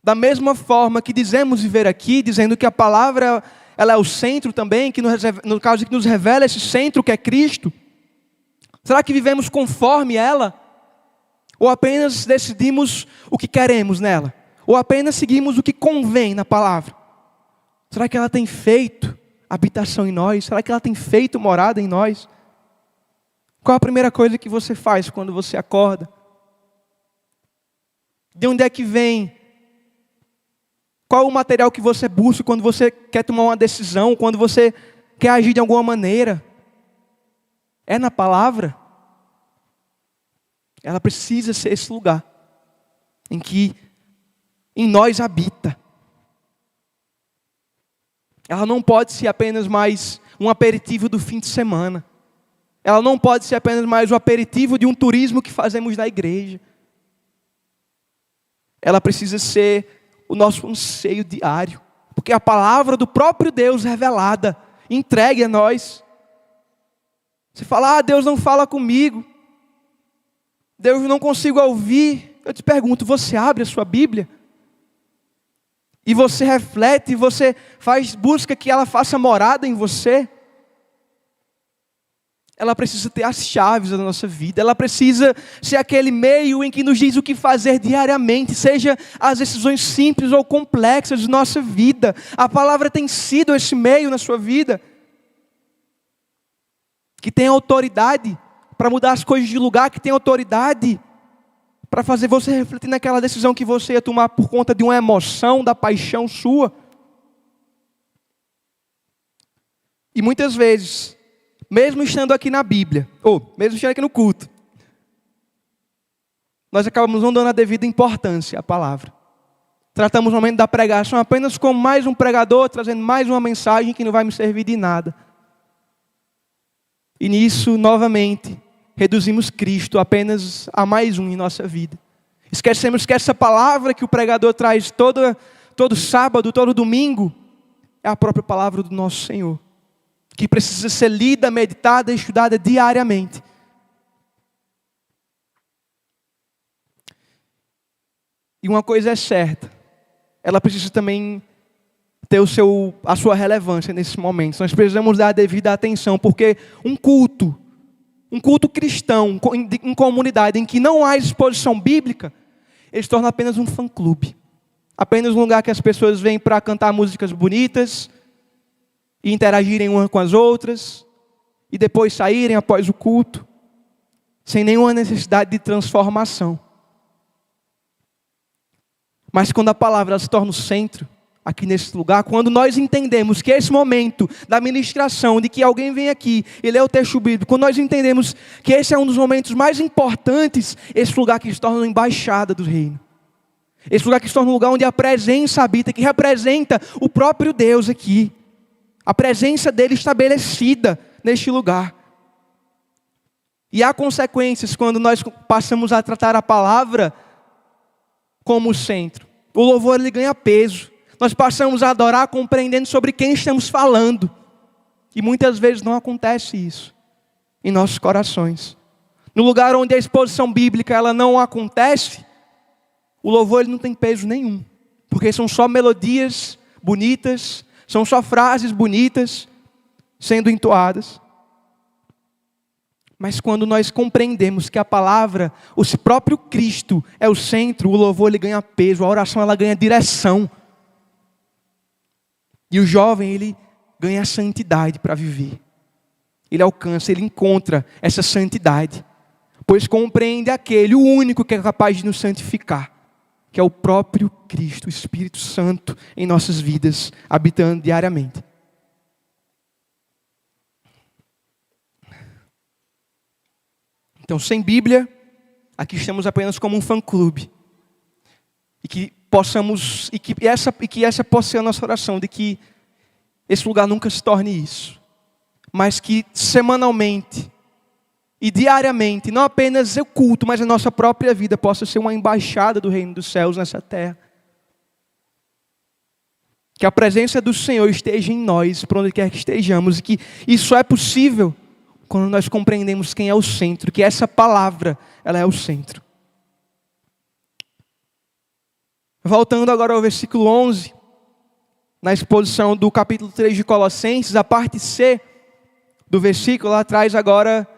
da mesma forma que dizemos viver aqui, dizendo que a palavra, ela é o centro também, que no caso que nos revela esse centro que é Cristo? Será que vivemos conforme ela? Ou apenas decidimos o que queremos nela? Ou apenas seguimos o que convém na palavra? Será que ela tem feito habitação em nós? Será que ela tem feito morada em nós? Qual a primeira coisa que você faz quando você acorda? De onde é que vem? Qual o material que você busca quando você quer tomar uma decisão, quando você quer agir de alguma maneira? É na palavra? Ela precisa ser esse lugar em que em nós habita. Ela não pode ser apenas mais um aperitivo do fim de semana. Ela não pode ser apenas mais o aperitivo de um turismo que fazemos na igreja. Ela precisa ser o nosso anseio diário, porque a palavra do próprio Deus revelada, entregue a nós. Você fala, Deus não fala comigo, Deus não consigo ouvir. Eu te pergunto, você abre a sua Bíblia? E você reflete, e você busca que ela faça morada em você? Ela precisa ter as chaves da nossa vida. Ela precisa ser aquele meio em que nos diz o que fazer diariamente, seja as decisões simples ou complexas de nossa vida. A palavra tem sido esse meio na sua vida, que tem autoridade para mudar as coisas de lugar, que tem autoridade para fazer você refletir naquela decisão que você ia tomar por conta de uma emoção, da paixão sua. E muitas vezes, mesmo estando aqui na Bíblia, ou mesmo estando aqui no culto, nós acabamos não dando a devida importância à palavra. tratamos o momento da pregação apenas como mais um pregador, trazendo mais uma mensagem que não vai me servir de nada. E nisso, novamente, reduzimos Cristo apenas a mais um em nossa vida. Esquecemos que essa palavra que o pregador traz todo sábado, todo domingo, é a própria palavra do nosso Senhor, que precisa ser lida, meditada e estudada diariamente. E uma coisa é certa, ela precisa também ter a sua relevância nesse momento. Nós precisamos dar a devida atenção, porque um culto cristão, em comunidade, em que não há exposição bíblica, ele se torna apenas um fã-clube. Apenas um lugar que as pessoas vêm para cantar músicas bonitas, e interagirem umas com as outras, e depois saírem após o culto, sem nenhuma necessidade de transformação. Mas quando a palavra se torna o centro, aqui nesse lugar, quando nós entendemos que esse momento da ministração, de que alguém vem aqui e lê o texto bíblico, quando nós entendemos que esse é um dos momentos mais importantes, esse lugar que se torna uma embaixada do reino. Esse lugar que se torna um lugar onde a presença habita, que representa o próprio Deus aqui. A presença dele estabelecida neste lugar. E há consequências quando nós passamos a tratar a palavra como o centro. O louvor ele ganha peso. Nós passamos a adorar compreendendo sobre quem estamos falando. E muitas vezes não acontece isso em nossos corações. No lugar onde a exposição bíblica ela não acontece, o louvor ele não tem peso nenhum. Porque são só melodias bonitas, são só frases bonitas sendo entoadas. Mas quando nós compreendemos que a palavra, o próprio Cristo é o centro, o louvor ele ganha peso, a oração ela ganha direção. E o jovem ele ganha santidade para viver. Ele alcança, ele encontra essa santidade. Pois compreende aquele, o único que é capaz de nos santificar. Que é o próprio Cristo, o Espírito Santo em nossas vidas, habitando diariamente. Então, sem Bíblia, aqui estamos apenas como um fã-clube. E que possamos, e que essa possa ser a nossa oração, de que esse lugar nunca se torne isso. Mas que semanalmente e diariamente, não apenas o culto, mas a nossa própria vida possa ser uma embaixada do reino dos céus nessa terra. Que a presença do Senhor esteja em nós, por onde quer que estejamos, e que isso é possível quando nós compreendemos quem é o centro, que essa palavra, ela é o centro. Voltando agora ao versículo 11, na exposição do capítulo 3 de Colossenses, a parte C do versículo, lá traz agora,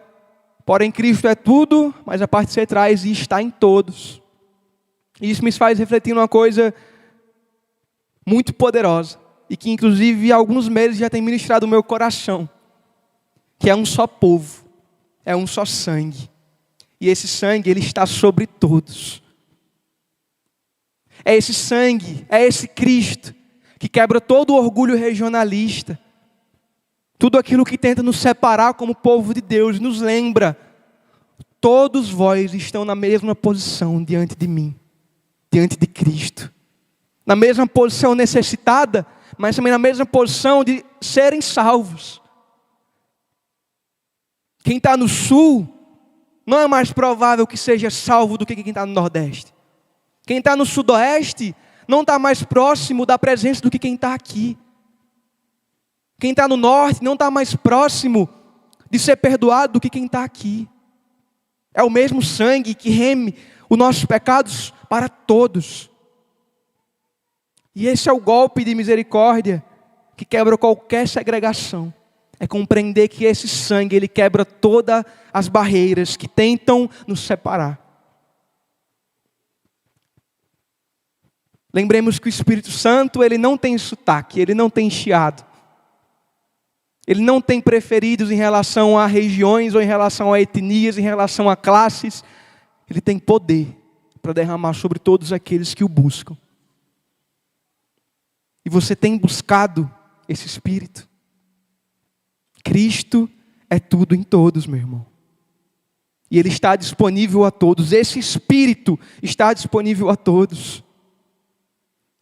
porém Cristo é tudo, mas a parte C traz e está em todos. E isso me faz refletir numa coisa muito poderosa, e que inclusive há alguns meses já tem ministrado o meu coração, que é um só povo, é um só sangue, e esse sangue ele está sobre todos. É esse sangue, é esse Cristo, que quebra todo o orgulho regionalista, tudo aquilo que tenta nos separar como povo de Deus, nos lembra, todos vós estão na mesma posição diante de mim, diante de Cristo. Na mesma posição necessitada, mas também na mesma posição de serem salvos. Quem está no sul, não é mais provável que seja salvo do que quem está no nordeste. Quem está no sudoeste, não está mais próximo da presença do que quem está aqui. Quem está no norte, não está mais próximo de ser perdoado do que quem está aqui. É o mesmo sangue que reme os nossos pecados para todos. E esse é o golpe de misericórdia que quebra qualquer segregação. É compreender que esse sangue, ele quebra todas as barreiras que tentam nos separar. Lembremos que o Espírito Santo, ele não tem sotaque, ele não tem chiado. Ele não tem preferidos em relação a regiões ou em relação a etnias, em relação a classes. Ele tem poder para derramar sobre todos aqueles que o buscam. E você tem buscado esse Espírito? Cristo é tudo em todos, meu irmão. E Ele está disponível a todos. Esse Espírito está disponível a todos.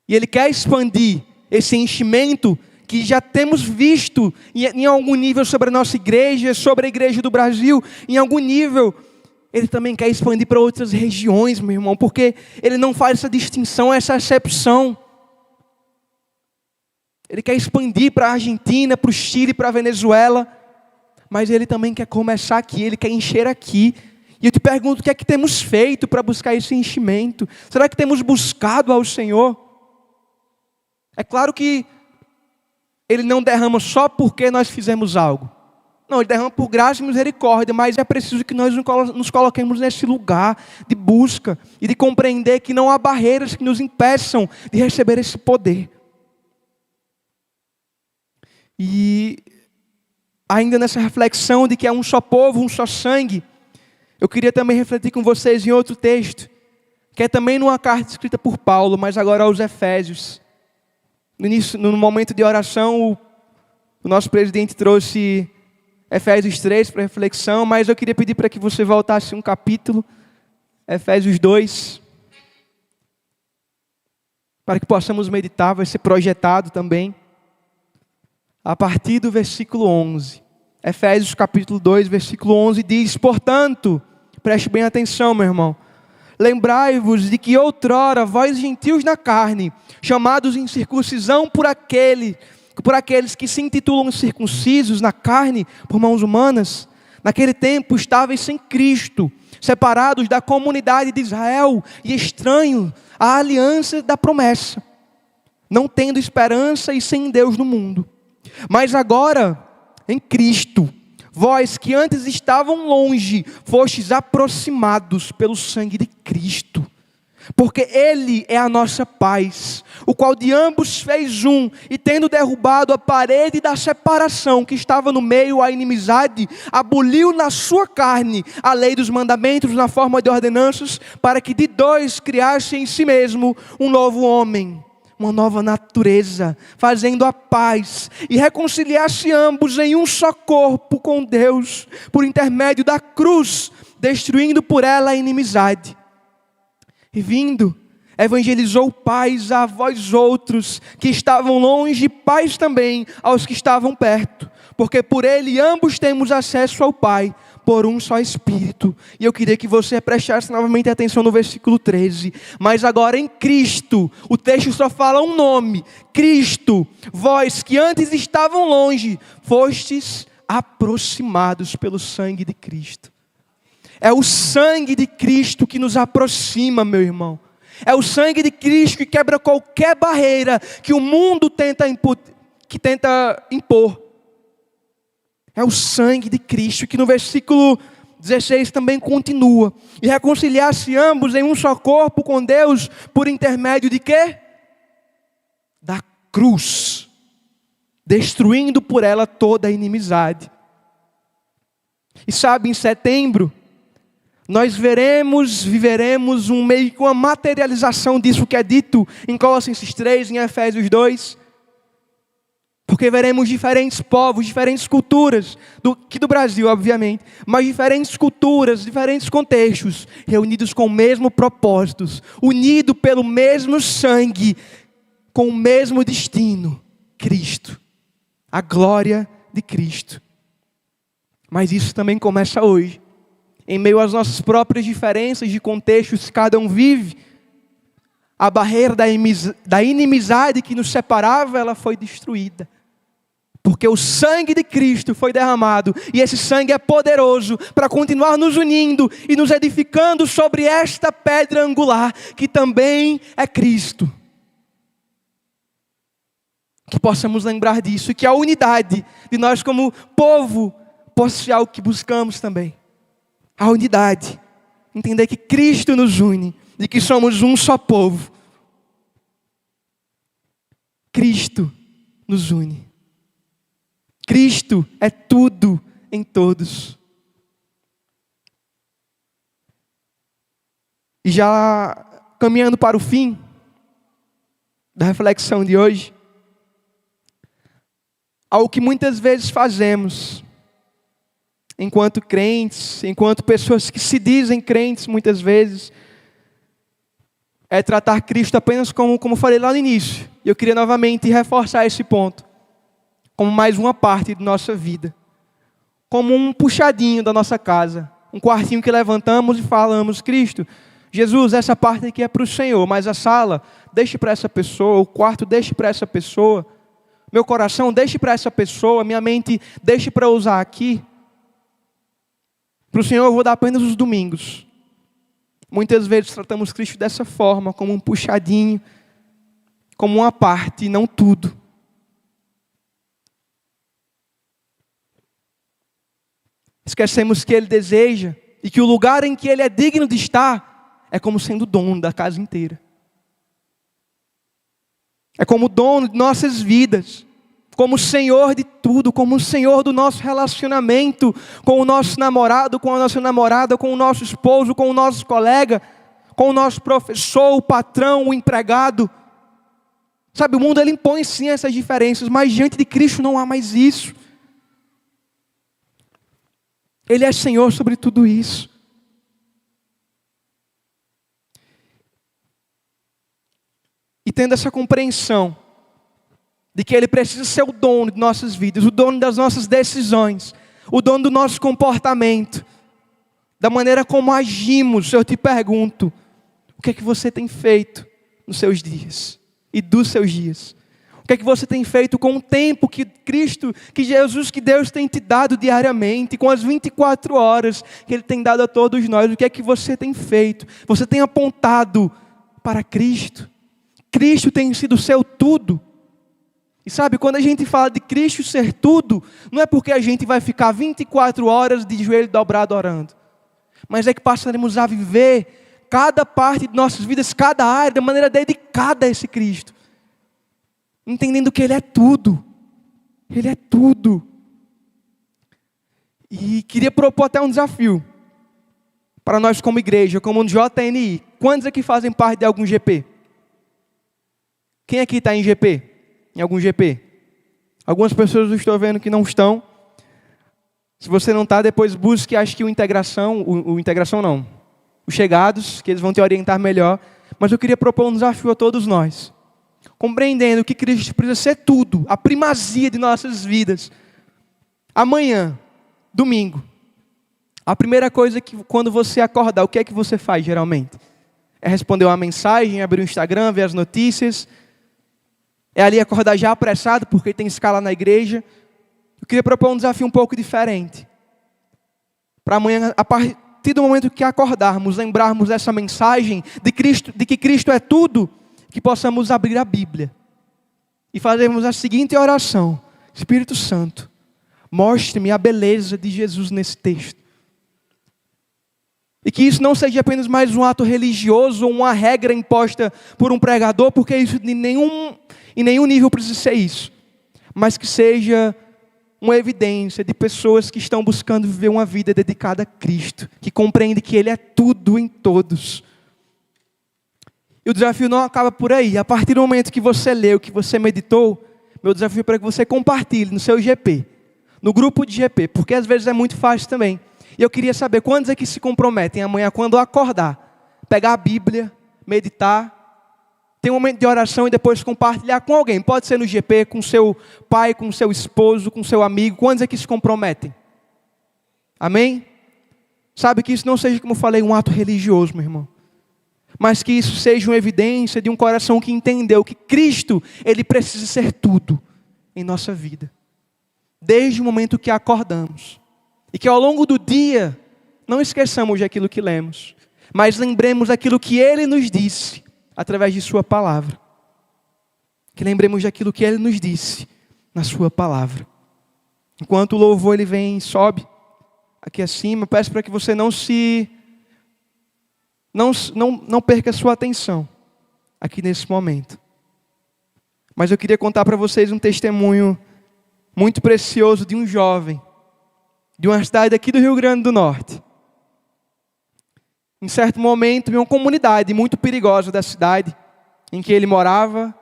E Ele quer expandir esse enchimento que já temos visto em algum nível sobre a nossa igreja, sobre a igreja do Brasil, em algum nível. Ele também quer expandir para outras regiões, meu irmão, porque Ele não faz essa distinção, essa exceção. Ele quer expandir para a Argentina, para o Chile, para a Venezuela, mas Ele também quer começar aqui, Ele quer encher aqui. E eu te pergunto, o que é que temos feito para buscar esse enchimento? Será que temos buscado ao Senhor? É claro que Ele não derrama só porque nós fizemos algo. Não, Ele derrama por graça e misericórdia, mas é preciso que nós nos coloquemos nesse lugar de busca e de compreender que não há barreiras que nos impeçam de receber esse poder. E ainda nessa reflexão de que é um só povo, um só sangue, eu queria também refletir com vocês em outro texto, que é também numa carta escrita por Paulo, mas agora aos Efésios. No momento de oração, o nosso presidente trouxe Efésios 3 para reflexão, mas eu queria pedir para que você voltasse um capítulo, Efésios 2, para que possamos meditar, vai ser projetado também, a partir do versículo 11. Efésios capítulo 2, versículo 11 diz: portanto, preste bem atenção, meu irmão, lembrai-vos de que outrora vós gentios na carne, chamados em circuncisão por aqueles que se intitulam circuncisos na carne por mãos humanas, naquele tempo estáveis sem Cristo, separados da comunidade de Israel e estranhos à aliança da promessa, não tendo esperança e sem Deus no mundo. Mas agora, em Cristo, vós que antes estavam longe, fostes aproximados pelo sangue de Cristo. Porque Ele é a nossa paz, o qual de ambos fez um, e tendo derrubado a parede da separação que estava no meio, a inimizade, aboliu na sua carne a lei dos mandamentos na forma de ordenanças, para que de dois criasse em si mesmo um novo homem, uma nova natureza, fazendo a paz, e reconciliasse ambos em um só corpo com Deus, por intermédio da cruz, destruindo por ela a inimizade. E vindo, evangelizou paz a vós outros, que estavam longe, e paz também aos que estavam perto, porque por Ele ambos temos acesso ao Pai, por um só Espírito. E eu queria que você prestasse novamente atenção no versículo 13. Mas agora em Cristo, o texto só fala um nome: Cristo, vós que antes estavam longe, fostes aproximados pelo sangue de Cristo. É o sangue de Cristo que nos aproxima, meu irmão. É o sangue de Cristo que quebra qualquer barreira que o mundo tenta impor. É o sangue de Cristo que no versículo 16 também continua. E reconciliar-se ambos em um só corpo com Deus por intermédio de quê? Da cruz. Destruindo por ela toda a inimizade. E sabe, em setembro, nós viveremos meio que uma materialização disso que é dito em Colossenses 3, em Efésios 2. Porque veremos diferentes povos, diferentes culturas, aqui do Brasil, obviamente, mas diferentes culturas, diferentes contextos, reunidos com o mesmo propósito, unidos pelo mesmo sangue, com o mesmo destino, Cristo. A glória de Cristo. Mas isso também começa hoje. Em meio às nossas próprias diferenças de contextos que cada um vive, a barreira da inimizade que nos separava, ela foi destruída. Porque o sangue de Cristo foi derramado, e esse sangue é poderoso para continuar nos unindo e nos edificando sobre esta pedra angular, que também é Cristo. Que possamos lembrar disso, e que a unidade de nós como povo possa ser algo que buscamos também. A unidade, entender que Cristo nos une, e que somos um só povo. Cristo nos une. Cristo é tudo em todos. E já caminhando para o fim da reflexão de hoje, algo que muitas vezes fazemos, enquanto crentes, enquanto pessoas que se dizem crentes muitas vezes, é tratar Cristo apenas como falei lá no início. E eu queria novamente reforçar esse ponto, como mais uma parte de nossa vida. Como um puxadinho da nossa casa, um quartinho que levantamos e falamos: Cristo, Jesus, essa parte aqui é para o Senhor, mas a sala, deixe para essa pessoa, o quarto, deixe para essa pessoa, meu coração, deixe para essa pessoa, minha mente, deixe para usar aqui. Para o Senhor eu vou dar apenas os domingos. Muitas vezes tratamos Cristo dessa forma, como um puxadinho, como uma parte e não tudo. Esquecemos que Ele deseja e que o lugar em que Ele é digno de estar é como sendo dono da casa inteira. É como dono de nossas vidas, como Senhor de tudo, como Senhor do nosso relacionamento com o nosso namorado, com a nossa namorada, com o nosso esposo, com o nosso colega, com o nosso professor, o patrão, o empregado. Sabe, o mundo ele impõe sim essas diferenças, mas diante de Cristo não há mais isso. Ele é Senhor sobre tudo isso. E tendo essa compreensão de que Ele precisa ser o dono de nossas vidas, o dono das nossas decisões, o dono do nosso comportamento, da maneira como agimos, eu te pergunto, o que é que você tem feito nos seus dias e dos seus dias? O que é que você tem feito com o tempo que Cristo, que Jesus, que Deus tem te dado diariamente, com as 24 horas que Ele tem dado a todos nós? O que é que você tem feito? Você tem apontado para Cristo? Cristo tem sido o seu tudo? E sabe, quando a gente fala de Cristo ser tudo, não é porque a gente vai ficar 24 horas de joelho dobrado orando, mas é que passaremos a viver cada parte de nossas vidas, cada área, de maneira dedicada a esse Cristo, entendendo que Ele é tudo. Ele é tudo. E queria propor até um desafio para nós como igreja, como um JNI. Quantos aqui fazem parte de algum GP? Quem aqui está em GP? Em algum GP? Algumas pessoas eu estou vendo que não estão. Se você não está, depois busque, acho que o Integração não, os Chegados, que eles vão te orientar melhor. Mas eu queria propor um desafio a todos nós, compreendendo que Cristo precisa ser tudo, a primazia de nossas vidas. Amanhã, domingo, a primeira coisa que quando você acordar, o que é que você faz geralmente? É responder uma mensagem, abrir o Instagram, ver as notícias? É ali acordar já apressado porque tem escala na igreja? Eu queria propor um desafio um pouco diferente. Para amanhã, a partir do momento que acordarmos, lembrarmos dessa mensagem de Cristo, de que Cristo é tudo, que possamos abrir a Bíblia e fazermos a seguinte oração: Espírito Santo, mostre-me a beleza de Jesus nesse texto. E que isso não seja apenas mais um ato religioso ou uma regra imposta por um pregador, porque isso em nenhum nível precisa ser isso. Mas que seja uma evidência de pessoas que estão buscando viver uma vida dedicada a Cristo, que compreende que Ele é tudo em todos. E o desafio não acaba por aí. A partir do momento que você leu, que você meditou, meu desafio é para que você compartilhe no seu GP, no grupo de GP, porque às vezes é muito fácil também. E eu queria saber quantos aqui se comprometem amanhã, quando acordar, pegar a Bíblia, meditar, ter um momento de oração e depois compartilhar com alguém. Pode ser no GP, com seu pai, com seu esposo, com seu amigo. Quantos aqui se comprometem? Amém? Sabe, que isso não seja, como eu falei, um ato religioso, meu irmão, mas que isso seja uma evidência de um coração que entendeu que Cristo, Ele precisa ser tudo em nossa vida, desde o momento que acordamos. E que ao longo do dia, não esqueçamos daquilo que lemos, mas lembremos daquilo que Ele nos disse, através de Sua palavra. Que lembremos daquilo que Ele nos disse, na Sua palavra. Enquanto o louvor ele vem e sobe, aqui acima, peço para que você não perca a sua atenção, aqui nesse momento. Mas eu queria contar para vocês um testemunho muito precioso de um jovem, de uma cidade aqui do Rio Grande do Norte. Em certo momento, em uma comunidade muito perigosa da cidade, em que ele morava,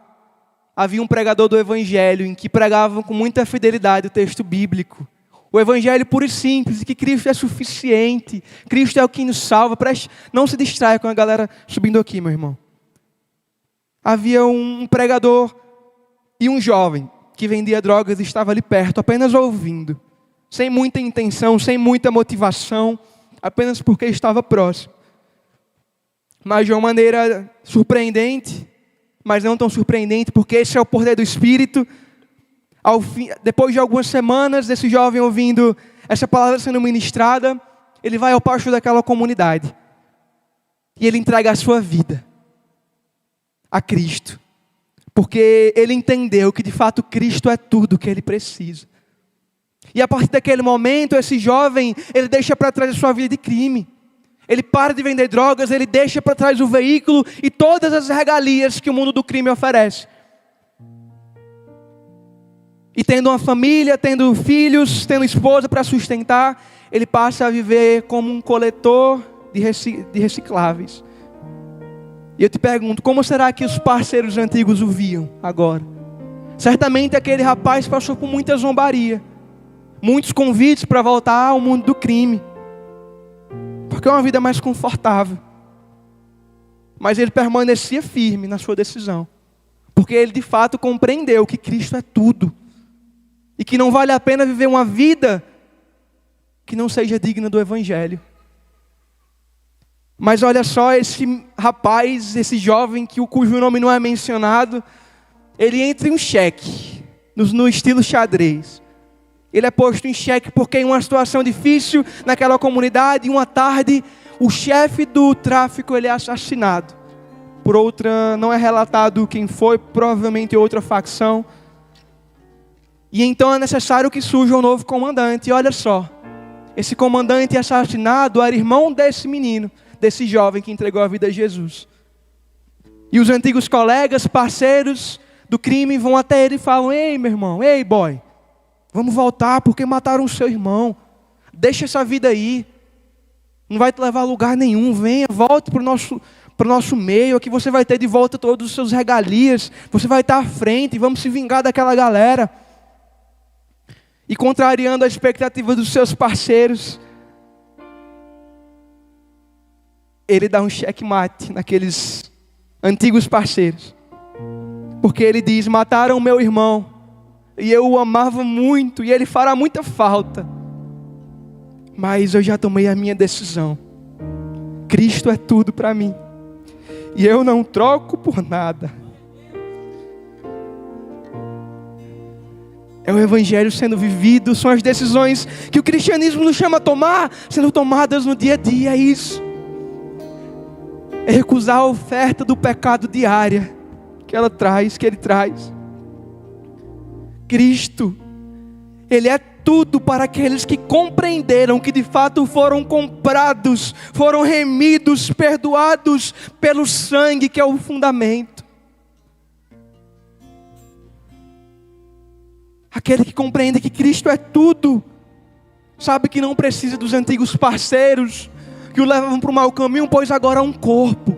havia um pregador do Evangelho, em que pregava com muita fidelidade o texto bíblico. O Evangelho puro e simples, de que Cristo é suficiente, Cristo é o que nos salva. Não se distraia com a galera subindo aqui, meu irmão. havia um pregador e um jovem que vendia drogas e estava ali perto, apenas ouvindo, sem muita intenção, sem muita motivação, apenas porque estava próximo. Mas de uma maneira surpreendente, mas não tão surpreendente, porque esse é o poder do Espírito. Depois de algumas semanas desse jovem ouvindo essa palavra sendo ministrada, ele vai ao pastor daquela comunidade e ele entrega a sua vida a Cristo, porque ele entendeu que de fato Cristo é tudo o que ele precisa. E a partir daquele momento, esse jovem, ele deixa para trás a sua vida de crime. Ele para de vender drogas, ele deixa para trás o veículo e todas as regalias que o mundo do crime oferece. E tendo uma família, tendo filhos, tendo esposa para sustentar, ele passa a viver como um coletor de recicláveis. E eu te pergunto, como será que os parceiros antigos o viam agora? Certamente aquele rapaz passou por muita zombaria, muitos convites para voltar ao mundo do crime, porque é uma vida mais confortável. Mas ele permanecia firme na sua decisão, porque ele de fato compreendeu que Cristo é tudo, e que não vale a pena viver uma vida que não seja digna do Evangelho. Mas olha só, esse rapaz, esse jovem, cujo nome não é mencionado, ele entra em um xeque, no estilo xadrez. Ele é posto em xeque porque em uma situação difícil naquela comunidade, uma tarde, o chefe do tráfico ele é assassinado. Por outra, não é relatado quem foi, provavelmente outra facção. E então é necessário que surja um novo comandante. E olha só, esse comandante assassinado era irmão desse menino, desse jovem que entregou a vida a Jesus. E os antigos colegas, parceiros do crime vão até ele e falam: ei meu irmão, ei boy, vamos voltar porque mataram o seu irmão. Deixa essa vida aí, não vai te levar a lugar nenhum. Venha, volte para o nosso meio, aqui você vai ter de volta todos os seus regalias, você vai estar à frente, vamos se vingar daquela galera. E contrariando a expectativa dos seus parceiros, ele dá um checkmate naqueles antigos parceiros. Porque ele diz: mataram meu irmão, e eu o amava muito, e ele fará muita falta. Mas eu já tomei a minha decisão. Cristo é tudo para mim, e eu não troco por nada. É o Evangelho sendo vivido, são as decisões que o cristianismo nos chama a tomar, sendo tomadas no dia a dia, é isso. É recusar a oferta do pecado diária que ele traz. Cristo, Ele é tudo para aqueles que compreenderam que de fato foram comprados, foram remidos, perdoados pelo sangue que é o fundamento. Aquele que compreende que Cristo é tudo, sabe que não precisa dos antigos parceiros, que o levam para o mau caminho, pois agora há um corpo,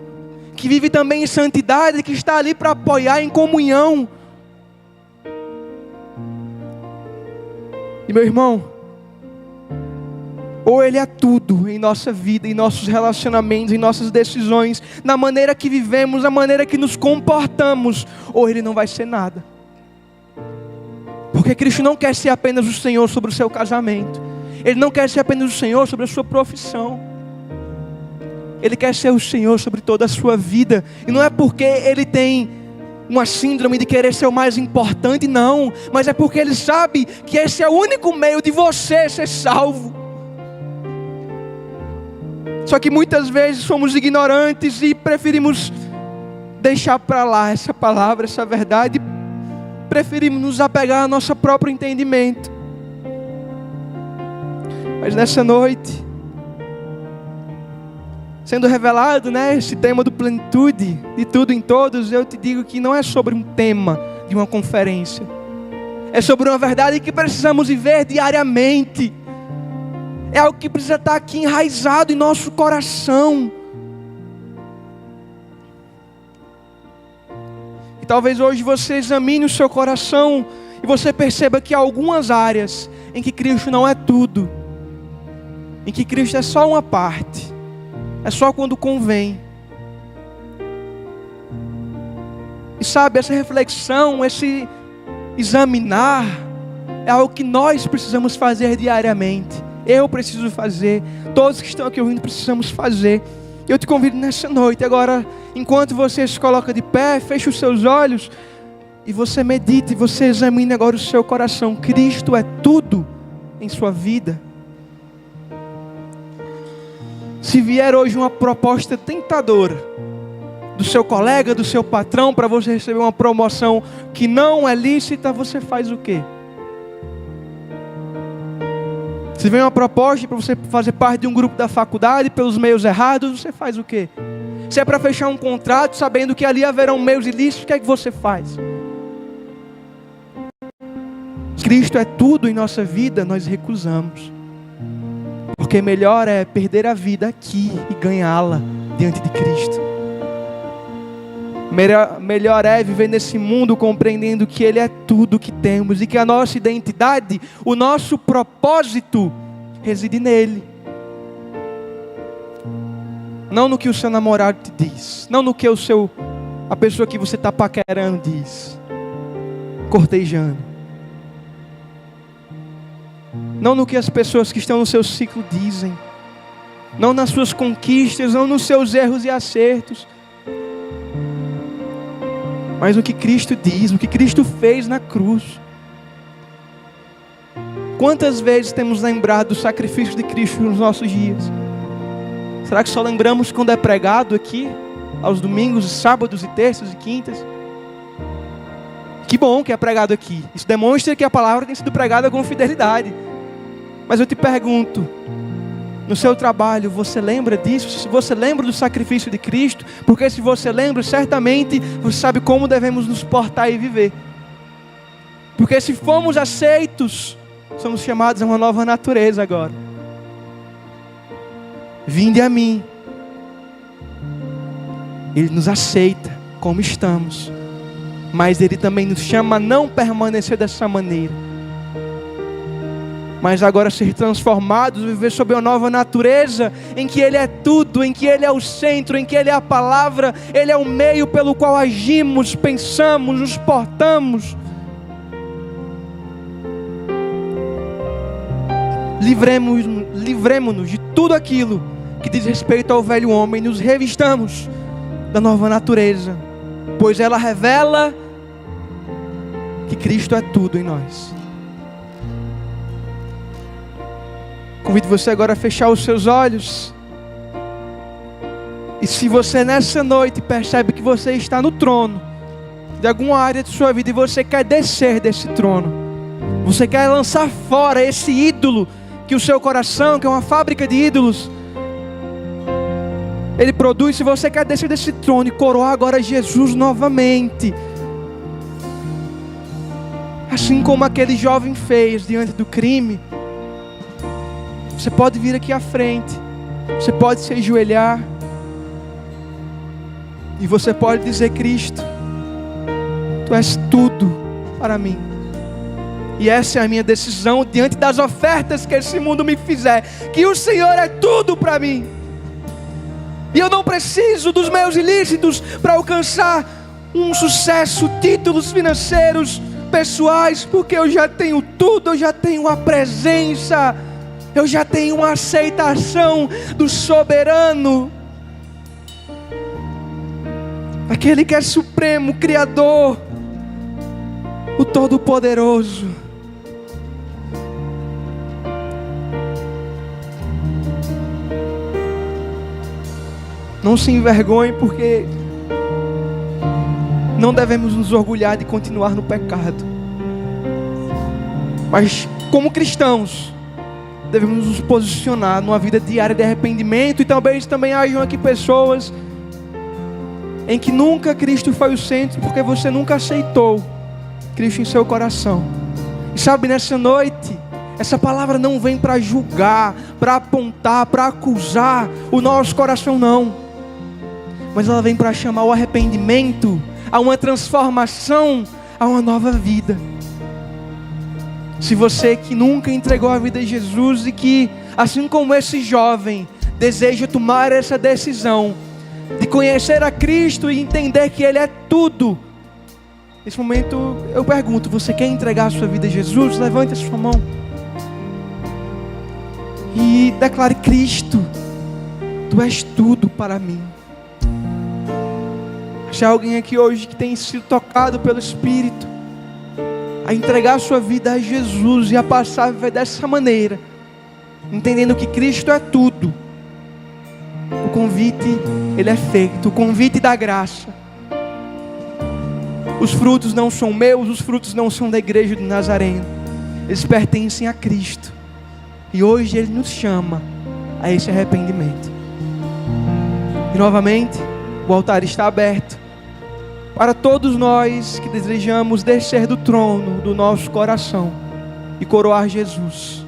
que vive também em santidade, que está ali para apoiar em comunhão. E meu irmão, ou Ele é tudo em nossa vida, em nossos relacionamentos, em nossas decisões, na maneira que vivemos, na maneira que nos comportamos, ou Ele não vai ser nada. Porque Cristo não quer ser apenas o Senhor sobre o seu casamento. Ele não quer ser apenas o Senhor sobre a sua profissão. Ele quer ser o Senhor sobre toda a sua vida. E não é porque Ele tem uma síndrome de querer ser o mais importante, não. Mas é porque Ele sabe que esse é o único meio de você ser salvo. Só que muitas vezes somos ignorantes e preferimos deixar para lá essa palavra, essa verdade. Preferimos nos apegar ao nosso próprio entendimento. Mas nessa noite, sendo revelado, esse tema do plenitude, de tudo em todos, eu te digo que não é sobre um tema de uma conferência. É sobre uma verdade que precisamos viver diariamente. É algo que precisa estar aqui enraizado em nosso coração. E talvez hoje você examine o seu coração e você perceba que há algumas áreas em que Cristo não é tudo, em que Cristo é só uma parte, é só quando convém. E sabe, essa reflexão, esse examinar, é algo que nós precisamos fazer diariamente. Eu preciso fazer, todos que estão aqui ouvindo precisamos fazer. Eu te convido nessa noite, agora, enquanto você se coloca de pé, feche os seus olhos e você medite, você examine agora o seu coração. Cristo é tudo em sua vida. Se vier hoje uma proposta tentadora do seu colega, do seu patrão, para você receber uma promoção que não é lícita, você faz o quê? Se vem uma proposta para você fazer parte de um grupo da faculdade pelos meios errados, você faz o quê? Se é para fechar um contrato sabendo que ali haverão meios ilícitos, o que é que você faz? Cristo é tudo em nossa vida, nós recusamos. Porque melhor é perder a vida aqui e ganhá-la diante de Cristo. Melhor é viver nesse mundo compreendendo que Ele é tudo que temos e que a nossa identidade, o nosso propósito reside nele. Não no que o seu namorado te diz, não no que a pessoa que você está paquerando diz, cortejando. Não no que as pessoas que estão no seu ciclo dizem, não nas suas conquistas, não nos seus erros e acertos, mas o que Cristo diz, o que Cristo fez na cruz. Quantas vezes temos lembrado do sacrifício de Cristo nos nossos dias? Será que só lembramos quando é pregado aqui, aos domingos, sábados e terças e quintas? Que bom que é pregado aqui. Isso demonstra que a palavra tem sido pregada com fidelidade. Mas eu te pergunto, no seu trabalho, você lembra disso? Se você lembra do sacrifício de Cristo, porque se você lembra, certamente você sabe como devemos nos portar e viver. Porque se fomos aceitos, somos chamados a uma nova natureza agora. Vinde a mim. Ele nos aceita como estamos, mas Ele também nos chama a não permanecer dessa maneira, mas agora ser transformados, viver sob uma nova natureza, em que Ele é tudo, em que Ele é o centro, em que Ele é a palavra, Ele é o meio pelo qual agimos, pensamos, nos portamos. Livremos-nos de tudo aquilo que diz respeito ao velho homem, nos revistamos da nova natureza, pois ela revela que Cristo é tudo em nós. Convido você agora a fechar os seus olhos. E se você nessa noite percebe que você está no trono de alguma área de sua vida e você quer descer desse trono, você quer lançar fora esse ídolo que o seu coração, que é uma fábrica de ídolos, ele produz. Se você quer descer desse trono e coroar agora Jesus novamente, assim como aquele jovem fez diante do crime, você pode vir aqui à frente, você pode se ajoelhar e você pode dizer: Cristo, Tu és tudo para mim. E essa é a minha decisão diante das ofertas que esse mundo me fizer, que o Senhor é tudo para mim. E eu não preciso dos meus ilícitos para alcançar um sucesso, títulos financeiros, pessoais, porque eu já tenho tudo, eu já tenho a presença, eu já tenho uma aceitação do soberano, aquele que é supremo, criador, o todo-poderoso. Não se envergonhe, porque não devemos nos orgulhar de continuar no pecado, mas como cristãos devemos nos posicionar numa vida diária de arrependimento. E talvez também hajam aqui pessoas em que nunca Cristo foi o centro, porque você nunca aceitou Cristo em seu coração. E sabe, nessa noite, essa palavra não vem para julgar, para apontar, para acusar o nosso coração, não. Mas ela vem para chamar o arrependimento, a uma transformação, a uma nova vida. Se você que nunca entregou a vida a Jesus e que, assim como esse jovem, deseja tomar essa decisão de conhecer a Cristo e entender que Ele é tudo Nesse momento eu pergunto, você quer entregar a sua vida a Jesus? Levante a sua mão e declare: Cristo, Tu és tudo para mim. Se há alguém aqui hoje que tem sido tocado pelo Espírito a entregar a sua vida a Jesus e a passar a viver dessa maneira, entendendo que Cristo é tudo, o convite, ele é feito, o convite da graça. Os frutos não são meus, os frutos não são da igreja do Nazareno, eles pertencem a Cristo, e hoje Ele nos chama a esse arrependimento. E novamente, o altar está aberto para todos nós que desejamos descer do trono do nosso coração e coroar Jesus.